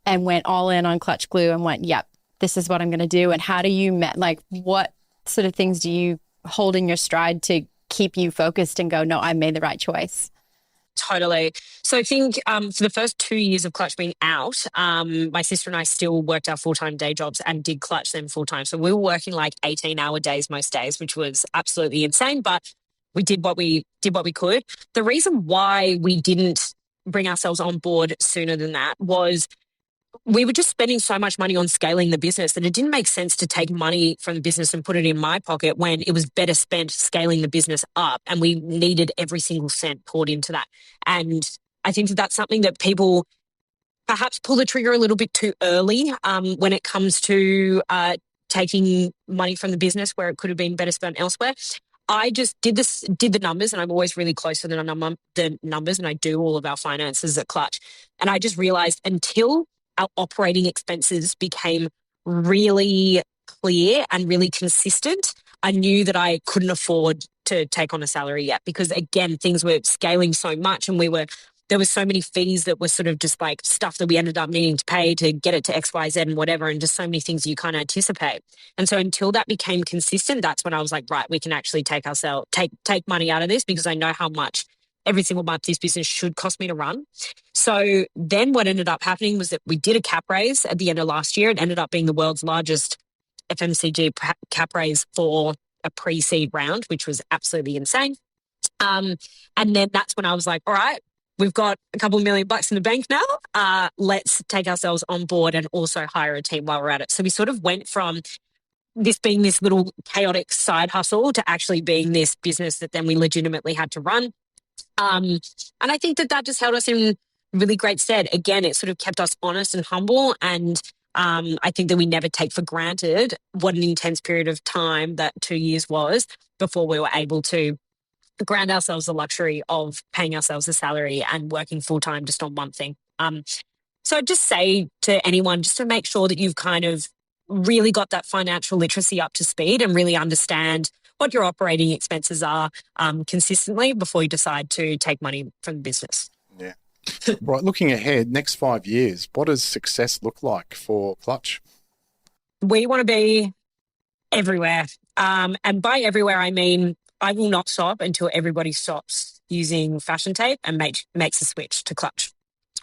and went all in on Clutch Glue and went, yep, this is what I'm going to do? And how do you what sort of things do you hold in your stride to keep you focused and go, no, I made the right choice? Totally. So I think for the first 2 years of Clutch being out, my sister and I still worked our full-time day jobs and did Clutch them full-time. So we were working like 18-hour days most days, which was absolutely insane. But we did what we could. The reason why we didn't bring ourselves on board sooner than that was we were just spending so much money on scaling the business that it didn't make sense to take money from the business and put it in my pocket when it was better spent scaling the business up, and we needed every single cent poured into that. And I think that that's something that people perhaps pull the trigger a little bit too early when it comes to taking money from the business where it could have been better spent elsewhere. I just did the numbers, and I'm always really close to the numbers, and I do all of our finances at Clutch. And I just realized until our operating expenses became really clear and really consistent, I knew that I couldn't afford to take on a salary yet, because again, things were scaling so much, and there were so many fees that were sort of just like stuff that we ended up needing to pay to get it to XYZ and whatever, and just so many things you can't anticipate. And so until that became consistent, that's when I was like, right, we can actually take money out of this, because I know how much every single month this business should cost me to run. So then what ended up happening was that we did a cap raise at the end of last year. It ended up being the world's largest FMCG cap raise for a pre-seed round, which was absolutely insane. And then that's when I was like, all right, we've got a couple $1 million in the bank now. Let's take ourselves on board and also hire a team while we're at it. So we sort of went from this being this little chaotic side hustle to actually being this business that then we legitimately had to run. And I think that just held us in really great stead. Again, it sort of kept us honest and humble. And I think that we never take for granted what an intense period of time that 2 years was before we were able to grant ourselves the luxury of paying ourselves a salary and working full-time just on one thing. So I'd just say to anyone, just to make sure that you've kind of really got that financial literacy up to speed and really understand what your operating expenses are consistently before you decide to take money from the business. Yeah. Right. Looking ahead, next 5 years, what does success look like for Clutch? We want to be everywhere. And by everywhere, I mean, I will not stop until everybody stops using fashion tape and makes a switch to Clutch.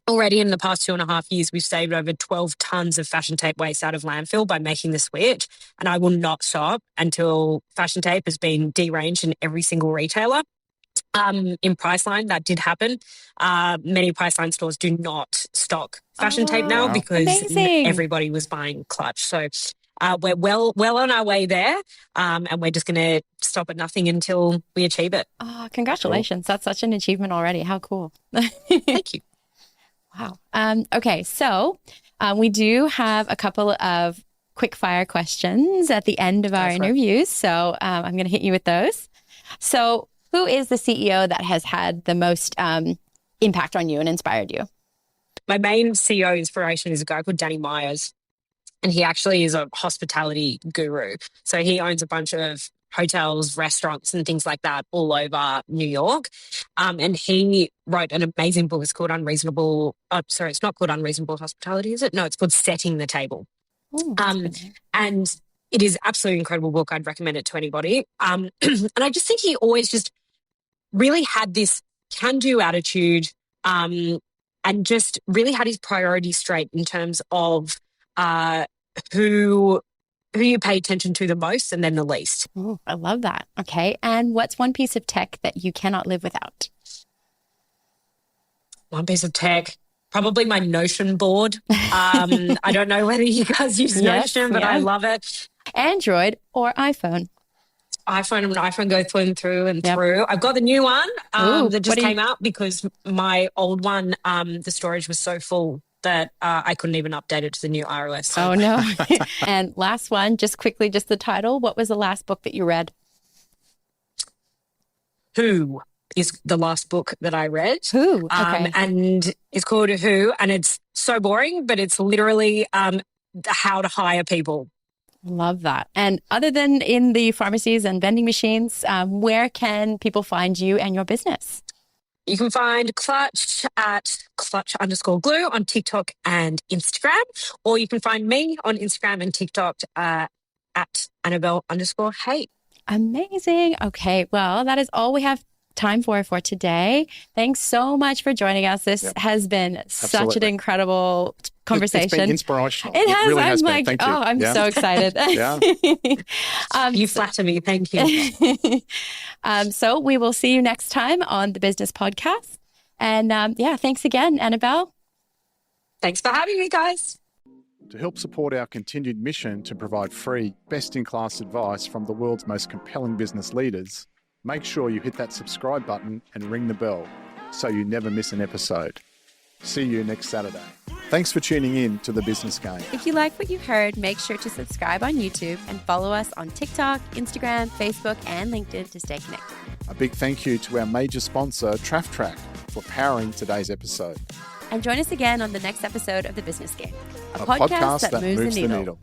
Already in the past 2.5 years, we've saved over 12 tons of fashion tape waste out of landfill by making the switch. And I will not stop until fashion tape has been deranged in every single retailer. In Priceline, that did happen. Many Priceline stores do not stock fashion tape now because everybody was buying Clutch. So we're well on our way there, and we're just going to stop at nothing until we achieve it. Oh, congratulations. Cool. That's such an achievement already. How cool. Thank you. Wow. Okay, so we do have a couple of quick fire questions at the end of our interviews. So I'm going to hit you with those. So who is the CEO that has had the most impact on you and inspired you? My main CEO inspiration is a guy called Danny Myers, and he actually is a hospitality guru. So he owns a bunch of hotels, restaurants, and things like that all over New York. And he wrote an amazing book. It's called Unreasonable. It's not called Unreasonable Hospitality, is it? No, it's called Setting the Table. Ooh, and it is absolutely incredible book. I'd recommend it to anybody. And I just think he always just really had this can-do attitude, and just really had his priorities straight in terms of who you pay attention to the most and then the least. Oh, I love that. Okay. And what's one piece of tech that you cannot live without? One piece of tech, probably my Notion board. I don't know whether you guys use Notion, but I love it. Android or iPhone? iPhone go through and through. I've got the new one that just came out because my old one, the storage was so full that I couldn't even update it to the new iOS. So. Oh, no. And last one, just quickly, just the title. What was the last book that you read? Who is the last book that I read. Who? Okay. And it's called Who, and it's so boring, but it's literally how to hire people. Love that. And other than in the pharmacies and vending machines, where can people find you and your business? You can find Clutch at Clutch_glue on TikTok and Instagram, or you can find me on Instagram and TikTok at Annabel_Hay. Amazing. Okay. Well, that is all we have time for today. Thanks so much for joining us. This has been such an incredible conversation. It's been inspirational. It has. really I'm has been. like, Thank you. I'm so excited. Yeah. You flatter me. Thank you. So we will see you next time on the Business Podcast. And thanks again, Annabel. Thanks for having me, guys. To help support our continued mission to provide free, best-in-class advice from the world's most compelling business leaders, make sure you hit that subscribe button and ring the bell so you never miss an episode. See you next Saturday. Thanks for tuning in to The Business Game. If you like what you heard, make sure to subscribe on YouTube and follow us on TikTok, Instagram, Facebook, and LinkedIn to stay connected. A big thank you to our major sponsor, TraffTrack, for powering today's episode. And join us again on the next episode of The Business Game, A podcast that moves the needle.